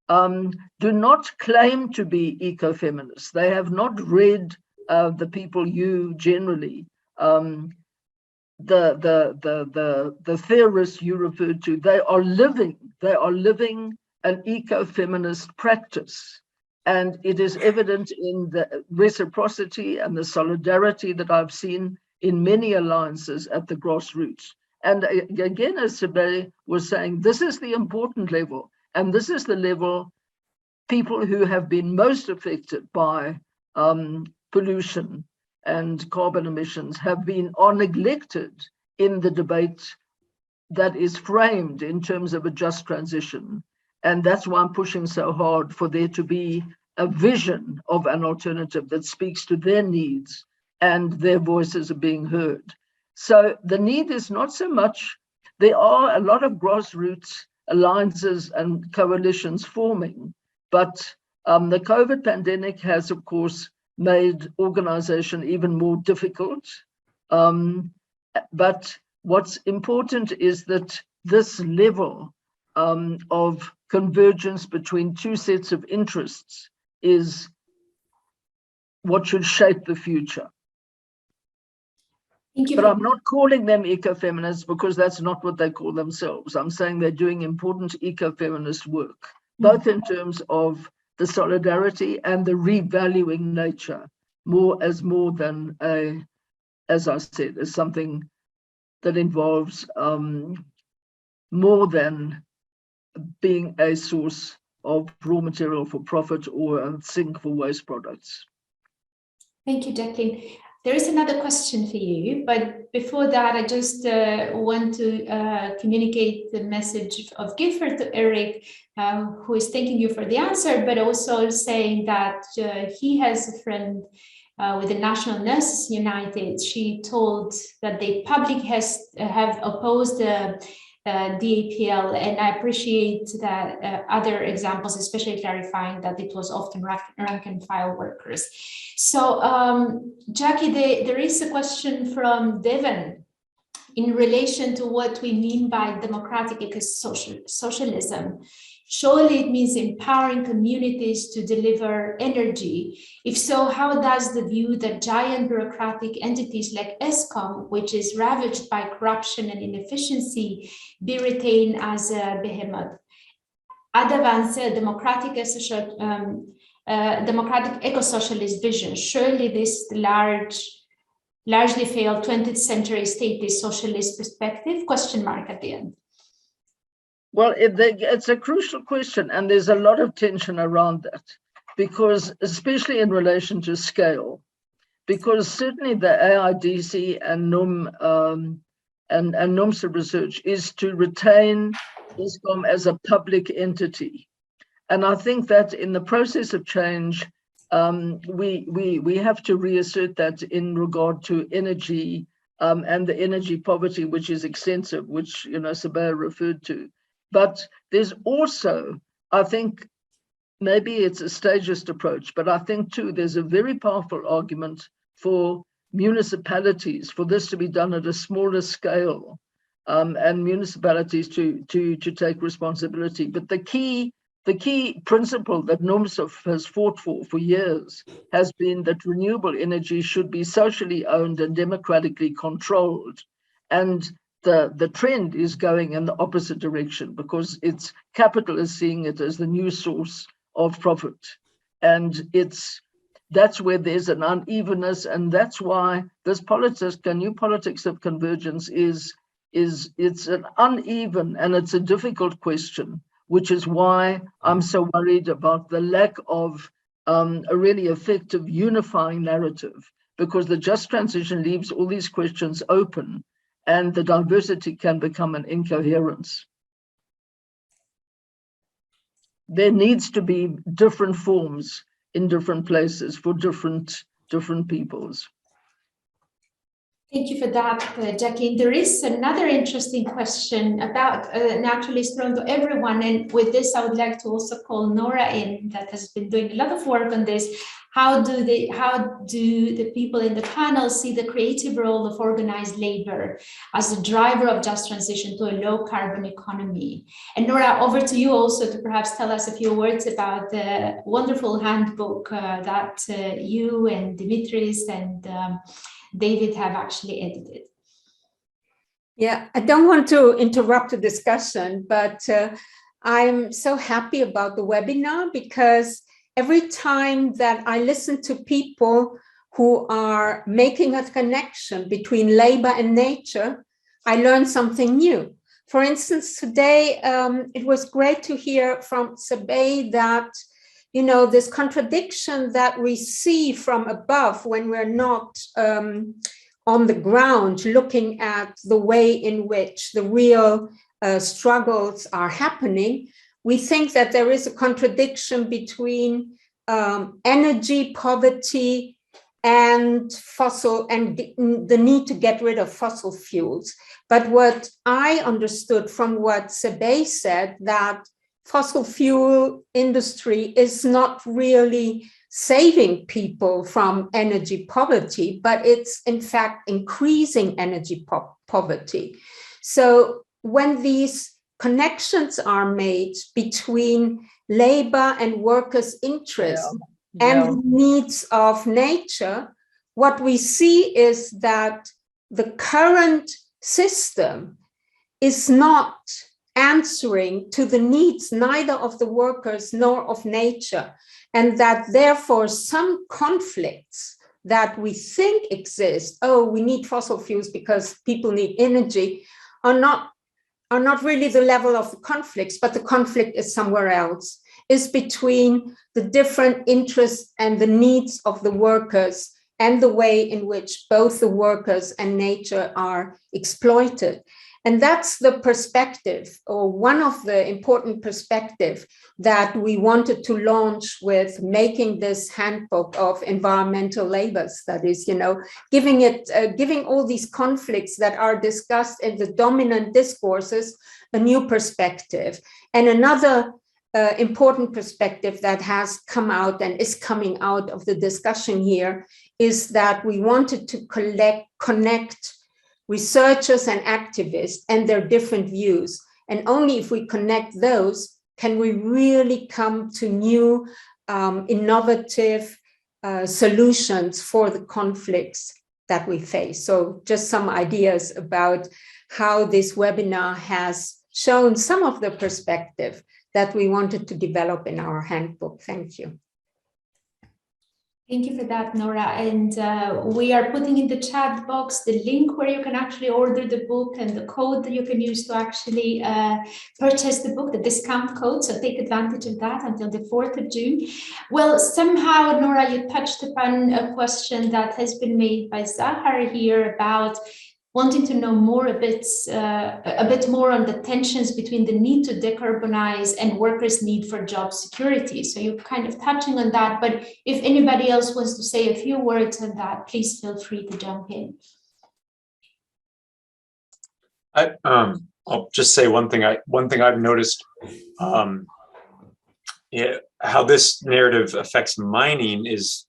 do not claim to be ecofeminists. They have not read the people you generally, the theorists you referred to. They are living an ecofeminist practice. And it is evident in the reciprocity and the solidarity that I've seen in many alliances at the grassroots. And again, as Sebei was saying, this is the important level. And this is the level people who have been most affected by pollution and carbon emissions are neglected in the debate that is framed in terms of a just transition. And that's why I'm pushing so hard for there to be a vision of an alternative that speaks to their needs and their voices are being heard. So the need is not so much, there are a lot of grassroots alliances and coalitions forming, but the COVID pandemic has, of course, made organization even more difficult. But what's important is that this level of convergence between two sets of interests is what should shape the future. But I'm not calling them ecofeminists because that's not what they call themselves. I'm saying they're doing important ecofeminist work, both in terms of the solidarity and the revaluing nature, more than a, as I said, as something that involves more than being a source of raw material for profit or a sink for waste products. Thank you, Jacklyn. There is another question for you, but before that, I just want to communicate the message of Gifford to Erik, who is thanking you for the answer, but also saying that he has a friend with the National Nurses United. She told that the public have opposed the DAPL, and I appreciate that other examples, especially clarifying that it was often rank and file workers. So, Jackie, there is a question from Devon in relation to what we mean by democratic socialism. Surely it means empowering communities to deliver energy. If so, how does the view that giant bureaucratic entities like Eskom, which is ravaged by corruption and inefficiency, be retained as a behemoth? Ad avance democratic eco-socialist vision. Surely this largely failed 20th century statist socialist perspective? Question mark at the end. Well, it's a crucial question, and there's a lot of tension around that, because especially in relation to scale, because certainly the AIDC and NUMSA research is to retain Eskom as a public entity. And I think that in the process of change, we have to reassert that in regard to energy and the energy poverty, which is extensive, which Sebei referred to. But there's also, I think, maybe it's a stagist approach, but I think too there's a very powerful argument for municipalities, for this to be done at a smaller scale, and municipalities to take responsibility. But the key principle that NUMSA has fought for years has been that renewable energy should be socially owned and democratically controlled. And the trend is going in the opposite direction, because capital is seeing it as the new source of profit. And that's where there's an unevenness, and that's why this new politics of convergence it's an uneven and it's a difficult question, which is why I'm so worried about the lack of a really effective unifying narrative, because the just transition leaves all these questions open, and the diversity can become an incoherence. There needs to be different forms in different places for different peoples. Thank you for that, Jacklyn. There is another interesting question about naturalist Rondo, everyone. And with this, I would like to also call Nora in, that has been doing a lot of work on this. How do the people in the panel see the creative role of organized labor as a driver of just transition to a low carbon economy? And Nora, over to you also to perhaps tell us a few words about the wonderful handbook that you and Dimitris and David have actually edited. Yeah, I don't want to interrupt the discussion, but I'm so happy about the webinar, because every time that I listen to people who are making a connection between labor and nature, I learn something new. For instance, today, it was great to hear from Sebei that, this contradiction that we see from above when we're not on the ground looking at the way in which the real struggles are happening, we think that there is a contradiction between energy poverty and the need to get rid of fossil fuels. But what I understood from what Sebei said, that fossil fuel industry is not really saving people from energy poverty, but it's in fact increasing energy poverty. So when these connections are made between labor and workers' interests and the needs of nature, what we see is that the current system is not answering to the needs neither of the workers nor of nature, and that therefore some conflicts that we think exist, we need fossil fuels because people need energy, are not really the level of the conflicts, but the conflict is somewhere else, is between the different interests and the needs of the workers and the way in which both the workers and nature are exploited. And that's the perspective, or one of the important perspectives that we wanted to launch with making this handbook of environmental labor studies, giving all these conflicts that are discussed in the dominant discourses a new perspective. And another important perspective that has come out and is coming out of the discussion here is that we wanted to connect researchers and activists and their different views. And only if we connect those can we really come to new innovative solutions for the conflicts that we face. So just some ideas about how this webinar has shown some of the perspective that we wanted to develop in our handbook. Thank you. Thank you for that, Nora. And we are putting in the chat box the link where you can actually order the book and the code that you can use to actually purchase the book, the discount code. So take advantage of that until the 4th of June. Well, somehow, Nora, you touched upon a question that has been made by Zahar here about wanting to know more a bit more on the tensions between the need to decarbonize and workers' need for job security. So you're kind of touching on that, but if anybody else wants to say a few words on that, please feel free to jump in. I'll just say one thing I've noticed, how this narrative affects mining is,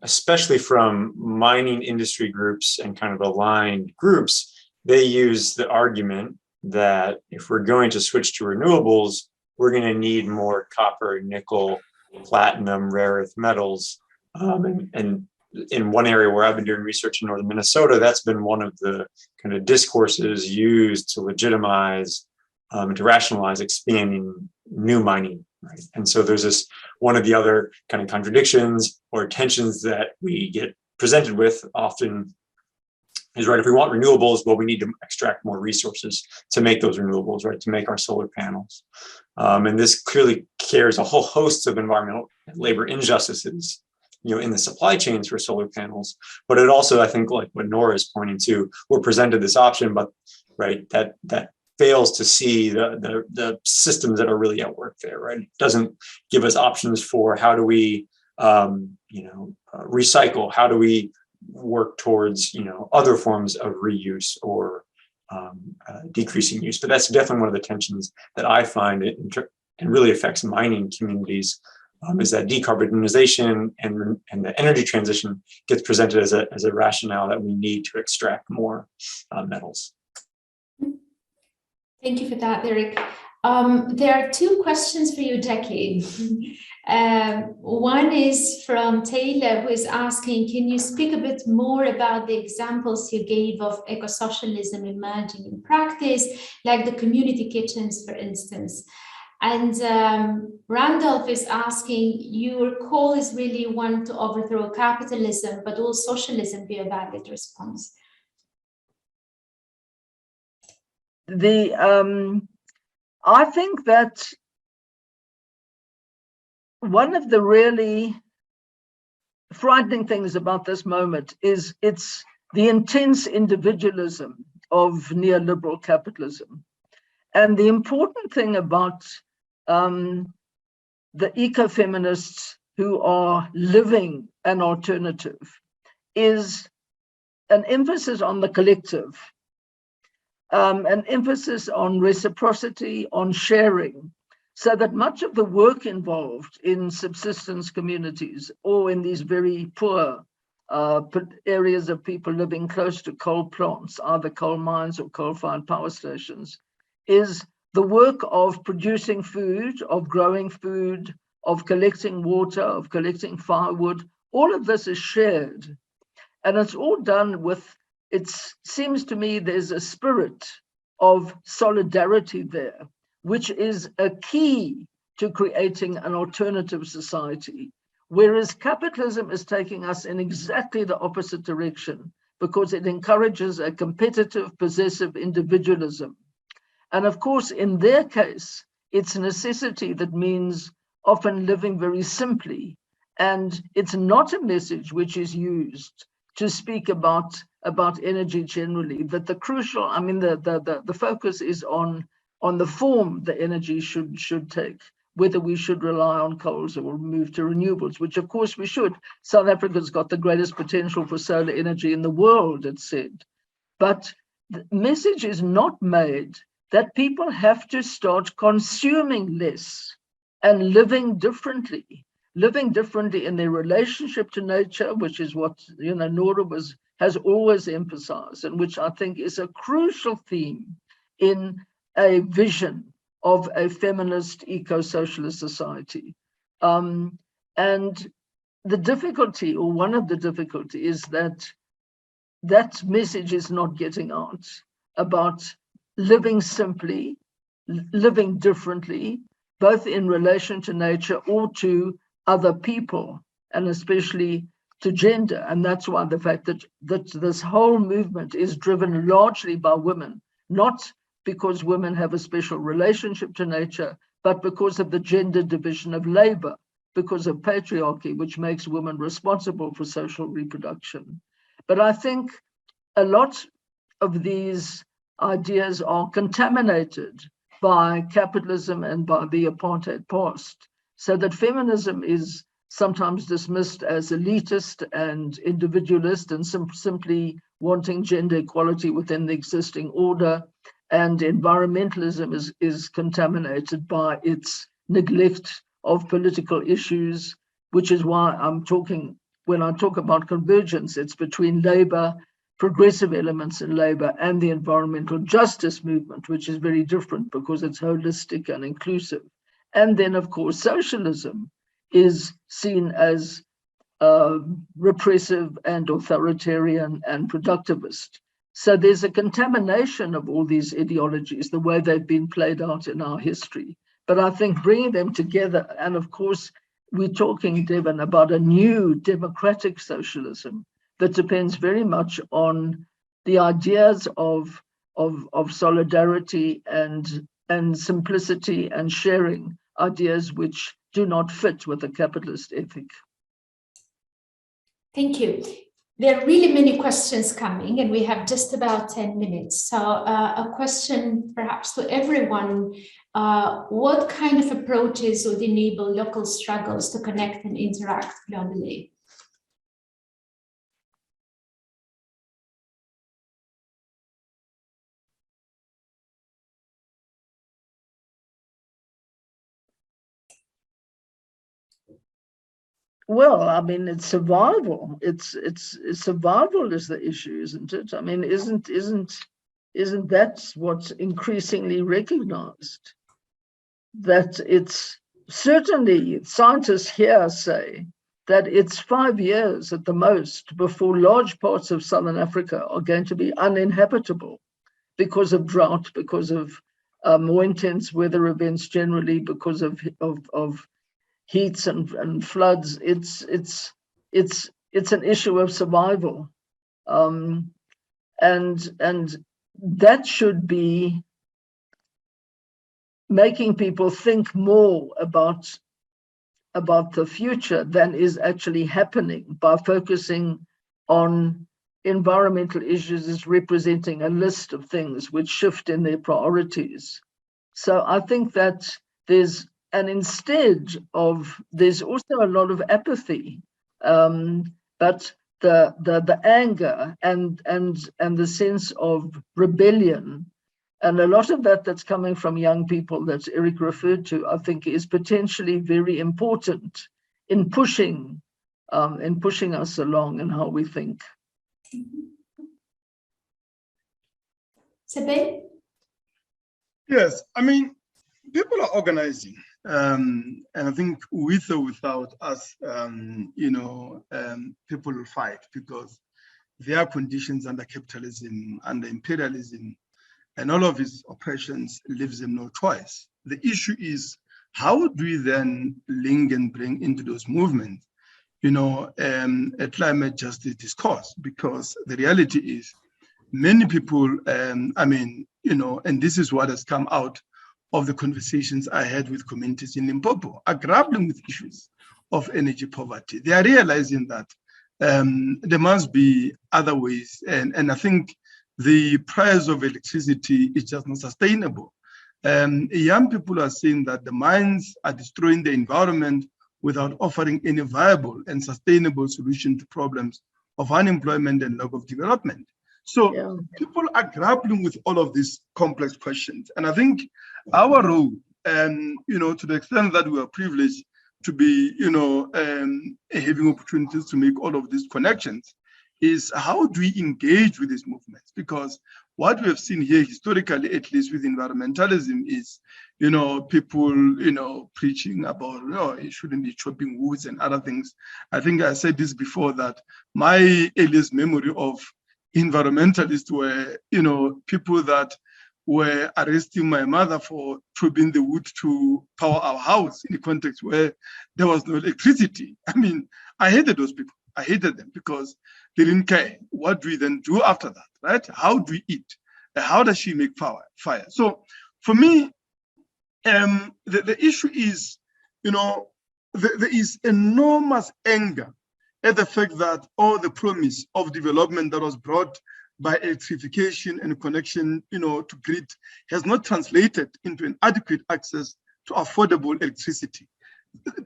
especially from mining industry groups and kind of aligned groups, they use the argument that if we're going to switch to renewables, we're going to need more copper, nickel, platinum, rare earth metals. And in one area where I've been doing research in northern Minnesota, that's been one of the kind of discourses used to legitimize, to rationalize expanding new mining. Right. And so there's this one of the other kind of contradictions or tensions that we get presented with often is, right, if we want renewables, well, we need to extract more resources to make those renewables, right, to make our solar panels. And this clearly carries a whole host of environmental labor injustices, in the supply chains for solar panels. But it also, I think, like what Nora is pointing to, we're presented this option, but right, that fails to see the systems that are really at work there, right? It doesn't give us options for how do we, recycle, how do we work towards, other forms of reuse or decreasing use. But that's definitely one of the tensions that I find and really affects mining communities, is that decarbonization and the energy transition gets presented as a rationale that we need to extract more metals. Thank you for that, Erik. There are two questions for you, Jacklyn. One is from Taylor, who is asking, can you speak a bit more about the examples you gave of eco-socialism emerging in practice, like the community kitchens, for instance? And Randolph is asking, your call is really one to overthrow capitalism, but will socialism be a valid response? I think that one of the really frightening things about this moment is it's the intense individualism of neoliberal capitalism. And the important thing about the ecofeminists who are living an alternative is an emphasis on the collective. An emphasis on reciprocity, on sharing, so that much of the work involved in subsistence communities or in these very poor areas of people living close to coal plants, either coal mines or coal-fired power stations, is the work of producing food, of growing food, of collecting water, of collecting firewood. All of this is shared. And it's all done with, it seems to me there's a spirit of solidarity there, which is a key to creating an alternative society. Whereas capitalism is taking us in exactly the opposite direction, because it encourages a competitive, possessive individualism. And of course, in their case, it's necessity that means often living very simply. And it's not a message which is used to speak about energy generally, that the crucial, I mean, the focus is on the form the energy should take, whether we should rely on coals or move to renewables, which of course we should. South Africa's got the greatest potential for solar energy in the world, it's said. But the message is not made that people have to start consuming less and living differently in their relationship to nature, which is what Nora has always emphasized, and which I think is a crucial theme in a vision of a feminist eco-socialist society. And the difficulty, or one of the difficulties, is that message is not getting out about living simply, living differently, both in relation to nature or to other people. and especially to gender. And that's why the fact that this whole movement is driven largely by women, not because women have a special relationship to nature, but because of the gender division of labor, because of patriarchy, which makes women responsible for social reproduction. But I think a lot of these ideas are contaminated by capitalism and by the apartheid past, so that feminism is sometimes dismissed as elitist and individualist and simply wanting gender equality within the existing order. And environmentalism is contaminated by its neglect of political issues, which is why when I talk about convergence, it's between labor, progressive elements in labor, and the environmental justice movement, which is very different because it's holistic and inclusive. And then, of course, socialism is seen as repressive and authoritarian and productivist. So there's a contamination of all these ideologies, the way they've been played out in our history. But I think bringing them together, and of course, we're talking, Devon, about a new democratic socialism that depends very much on the ideas of solidarity and simplicity and sharing, ideas which do not fit with a capitalist ethic. Thank you. There are really many questions coming, and we have just about 10 minutes. So a question perhaps to everyone, what kind of approaches would enable local struggles to connect and interact globally? Well, I mean, it's survival. It's survival is the issue, isn't it? I mean, isn't that what's increasingly recognized? That it's certainly, scientists here say that it's 5 years at the most before large parts of Southern Africa are going to be uninhabitable because of drought, because of more intense weather events generally, because of heats and floods. It's an issue of survival, and that should be making people think more about the future than is actually happening, by focusing on environmental issues as representing a list of things which shift in their priorities. So I think that there's also a lot of apathy, but the anger and the sense of rebellion, and a lot of that's coming from young people that Erik referred to, I think is potentially very important in pushing us along in how we think. Sebei? Yes, I mean, people are organizing. And I think with or without us, people will fight because there are conditions under capitalism, under imperialism, and all of its oppressions leaves them no choice. The issue is, how do we then link and bring into those movements, a climate justice discourse? Because the reality is, many people, and this is what has come out of the conversations I had with communities in Limpopo, are grappling with issues of energy poverty. They are realizing that there must be other ways. And I think the price of electricity is just not sustainable. Young people are saying that the mines are destroying the environment without offering any viable and sustainable solution to problems of unemployment and lack of development. So people are grappling with all of these complex questions. And I think our role, to the extent that we are privileged to be, having opportunities to make all of these connections, is how do we engage with these movements? Because what we have seen here historically, at least with environmentalism, is, people, preaching about, you shouldn't be chopping woods and other things. I think I said this before, that my earliest memory of environmentalists were, people that were arresting my mother for troubling the wood to power our house in a context where there was no electricity. I mean, I hated those people. I hated them because they didn't care. What do we then do after that, right? How do we eat? How does she make fire? So for me, the issue is, there is enormous anger at the fact that all the promise of development that was brought by electrification and connection, to grid has not translated into an adequate access to affordable electricity.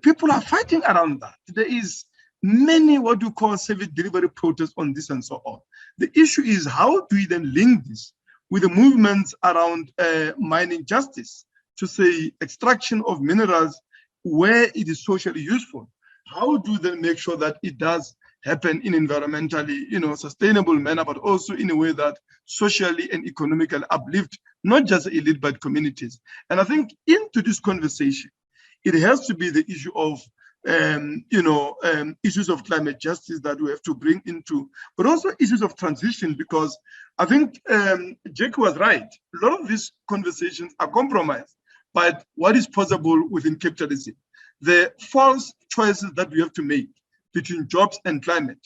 People are fighting around that. There is many what you call service delivery protests on this and so on. The issue is, how do we then link this with the movements around mining justice to say extraction of minerals where it is socially useful? How do they make sure that it does happen in environmentally, sustainable manner, but also in a way that socially and economically uplift not just elite but communities? And I think into this conversation, it has to be the issue of issues of climate justice that we have to bring into, but also issues of transition, because I think Jack was right. A lot of these conversations are compromised by what is possible within capitalism, the false choices that we have to make between jobs and climate.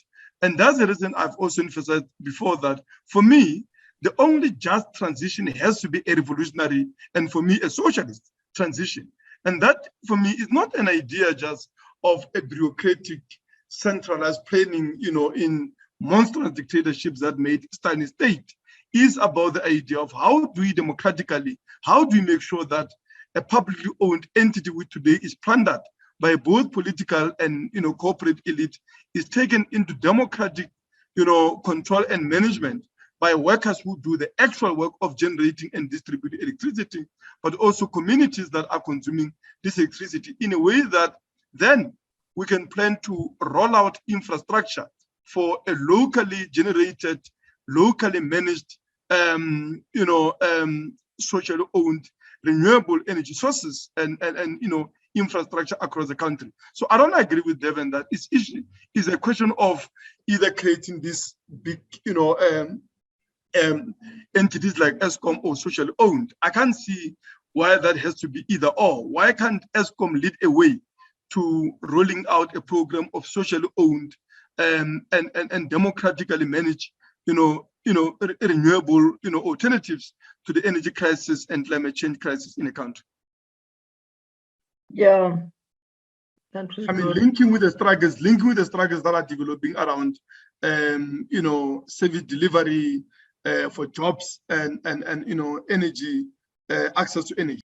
And that's the reason I've also emphasized before that, for me, the only just transition has to be a revolutionary, and for me, a socialist transition. And that, for me, is not an idea just of a bureaucratic, centralized planning, in monstrous dictatorships that made Stalinist state. Is about the idea of how do we democratically, how do we make sure that a publicly owned entity which today is plundered by both political and corporate elite is taken into democratic control and management by workers who do the actual work of generating and distributing electricity, but also communities that are consuming this electricity, in a way that then we can plan to roll out infrastructure for a locally generated, locally managed, socially owned renewable energy sources and infrastructure across the country. So I don't agree with Devin that it's a question of either creating this big, entities like ESCOM or socially owned. I can't see why that has to be either or. Why can't ESCOM lead a way to rolling out a program of socially owned and democratically managed, renewable, alternatives to the energy crisis and climate change crisis in a country? Yeah. I mean, linking with the struggles that are developing around, service delivery for jobs and energy, access to energy.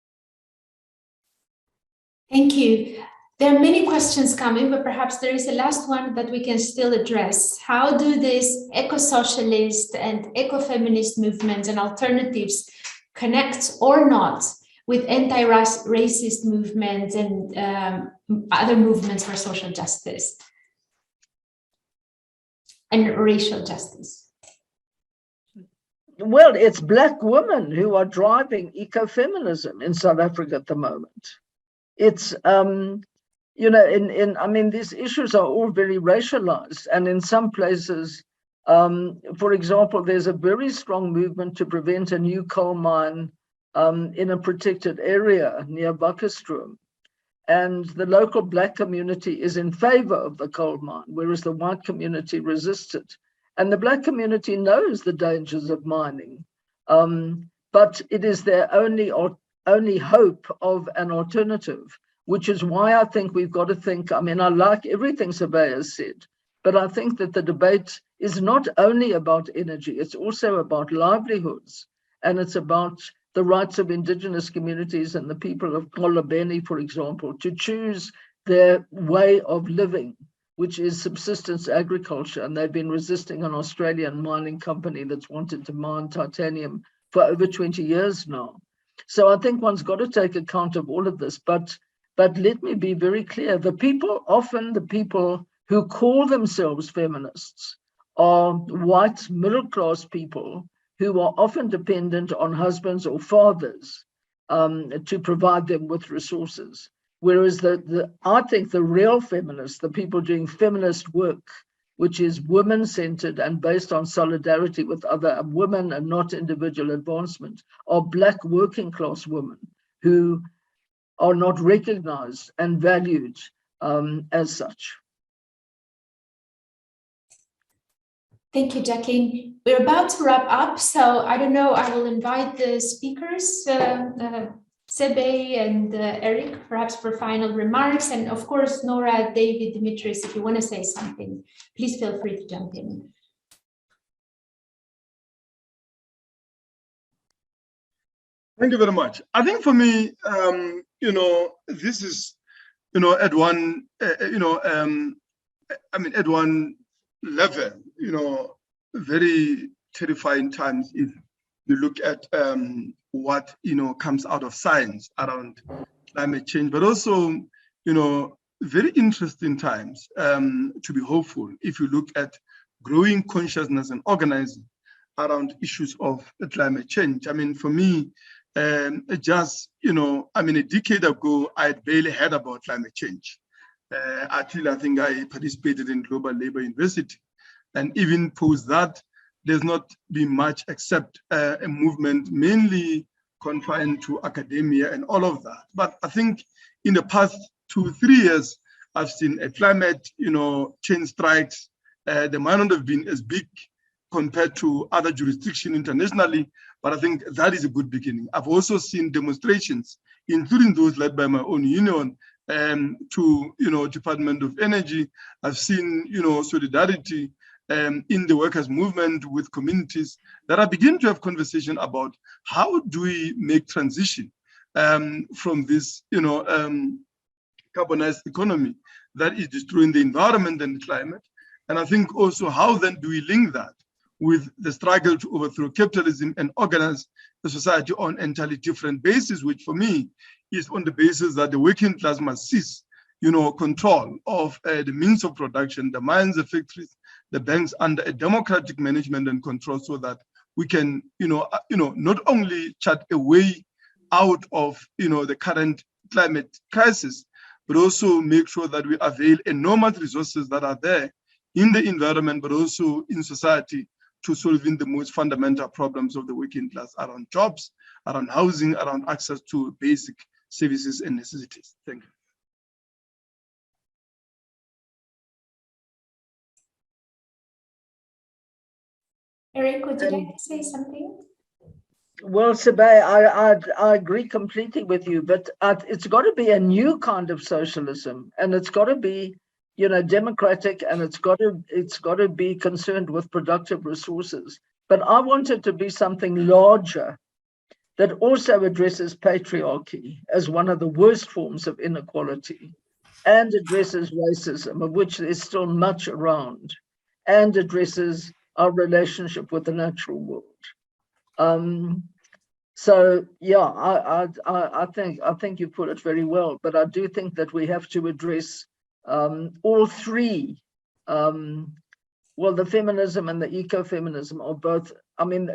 Thank you. There are many questions coming, but perhaps there is a last one that we can still address. How do these eco-socialist and eco-feminist movements and alternatives connect or not with anti-racist movements and other movements for social justice and racial justice? Well, it's Black women who are driving ecofeminism in South Africa at the moment. It's these issues are all very racialized, and in some places, for example, there's a very strong movement to prevent a new coal mine in a protected area near Witwatersrand, and the local Black community is in favor of the coal mine, whereas the white community resisted. And the Black community knows the dangers of mining, but it is their only hope of an alternative, which is why I think we've got to think, I like everything Sebei has said, but I think that the debate is not only about energy, it's also about livelihoods, and it's about the rights of indigenous communities and the people of Kojola, for example, to choose their way of living, which is subsistence agriculture. And they've been resisting an Australian mining company that's wanted to mine titanium for over 20 years now. So I think one's got to take account of all of this, but let me be very clear. The people who call themselves feminists are white middle-class people who are often dependent on husbands or fathers to provide them with resources. Whereas I think the real feminists, the people doing feminist work, which is women-centered and based on solidarity with other women and not individual advancement, are Black working class women who are not recognized and valued as such. Thank you, Jacklyn. We're about to wrap up, so I don't know, I will invite the speakers, Sebei and Erik, perhaps for final remarks. And of course, Nora, David, Dimitris, if you want to say something, please feel free to jump in. Thank you very much. I think for me, this is, at one, at one level, very terrifying times if you look at what comes out of science around climate change, but also very interesting times to be hopeful if you look at growing consciousness and organizing around issues of climate change. I mean, for me, just a decade ago, I had barely heard about climate change until I think I participated in Global Labour University. And even post that, there's not been much except a movement mainly confined to academia and all of that. But I think in the past 2-3 years, I've seen a climate, change strikes. They might not have been as big compared to other jurisdictions internationally, but I think that is a good beginning. I've also seen demonstrations, including those led by my own union, to Department of Energy. I've seen, solidarity in the workers' movement with communities that are beginning to have conversation about how do we make transition from this, carbonized economy that is destroying the environment and the climate. And I think also how then do we link that with the struggle to overthrow capitalism and organize the society on entirely different basis, which for me is on the basis that the working class must cease, control of the means of production, the mines, the factories, the banks under a democratic management and control, so that we can, not only chart a way out of, the current climate crisis, but also make sure that we avail enormous resources that are there in the environment, but also in society, to solving the most fundamental problems of the working class around jobs, around housing, around access to basic services and necessities. Thank you. Erik, would you like to say something? Well, Sebei, I agree completely with you, but it's got to be a new kind of socialism, and it's got to be, democratic, and it's got to be concerned with productive resources. But I want it to be something larger that also addresses patriarchy as one of the worst forms of inequality, and addresses racism, of which there's still much around, and addresses our relationship with the natural world. So yeah, I think you put it very well, but I do think that we have to address all three. Well, the feminism and the ecofeminism are both. I mean,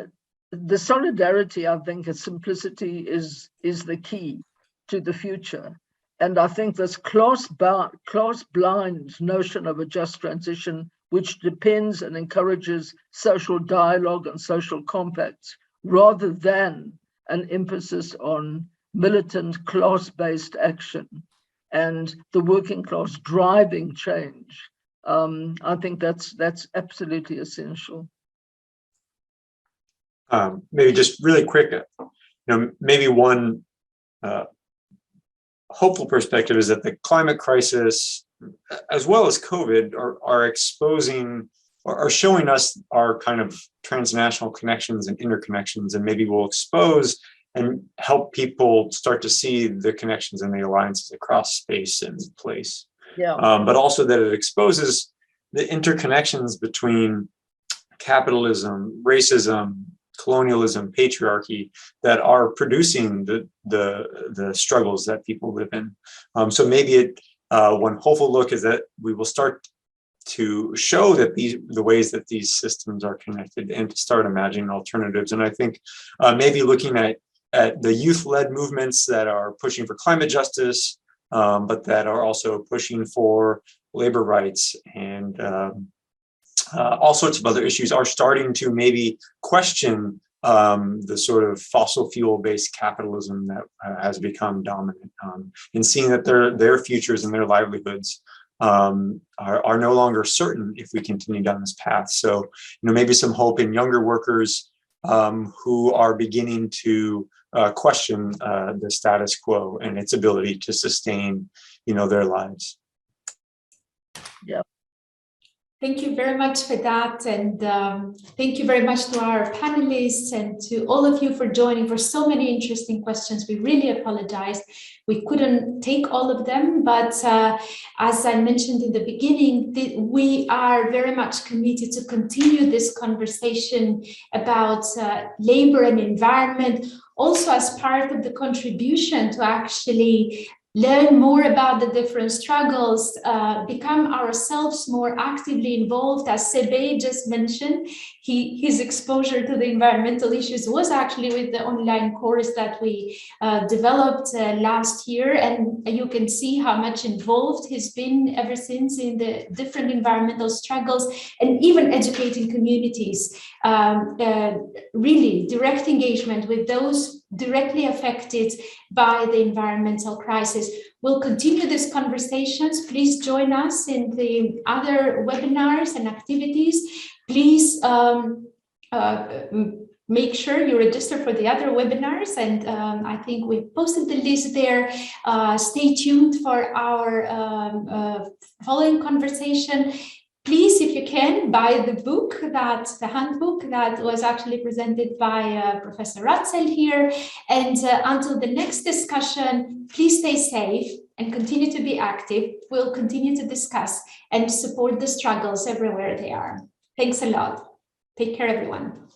the solidarity, I think, and simplicity is the key to the future. And I think this class-blind notion of a just transition, which depends and encourages social dialogue and social compacts, rather than an emphasis on militant class-based action and the working class driving change. I think that's absolutely essential. Maybe just really quick, maybe one hopeful perspective is that the climate crisis, as well as COVID, are exposing or are showing us our kind of transnational connections and interconnections, and maybe will expose and help people start to see the connections and the alliances across space and place. Yeah. But also that it exposes the interconnections between capitalism, racism, colonialism, patriarchy that are producing the struggles that people live in. So maybe one hopeful look is that we will start to show that the ways that these systems are connected, and to start imagining alternatives. And I think maybe looking at the youth-led movements that are pushing for climate justice, but that are also pushing for labor rights and all sorts of other issues are starting to maybe question the sort of fossil fuel-based capitalism that has become dominant, and seeing that their futures and their livelihoods are no longer certain if we continue down this path. So, maybe some hope in younger workers who are beginning to question the status quo and its ability to sustain, their lives. Yeah. Thank you very much for that. And thank you very much to our panelists and to all of you for joining, for so many interesting questions. We really apologize. We couldn't take all of them, but as I mentioned in the beginning, we are very much committed to continue this conversation about labor and environment, also as part of the contribution to actually learn more about the different struggles, become ourselves more actively involved. As Sebei just mentioned, his exposure to the environmental issues was actually with the online course that we developed last year. And you can see how much involved he's been ever since in the different environmental struggles and even educating communities, really direct engagement with those directly affected by the environmental crisis. We'll continue these conversations. Please join us in the other webinars and activities. Please make sure you register for the other webinars. And I think we posted the list there. Stay tuned for our following conversation. Please, if you can, buy the handbook that was actually presented by Professor Ratzel here. And until the next discussion, please stay safe and continue to be active. We'll continue to discuss and support the struggles everywhere they are. Thanks a lot. Take care, everyone.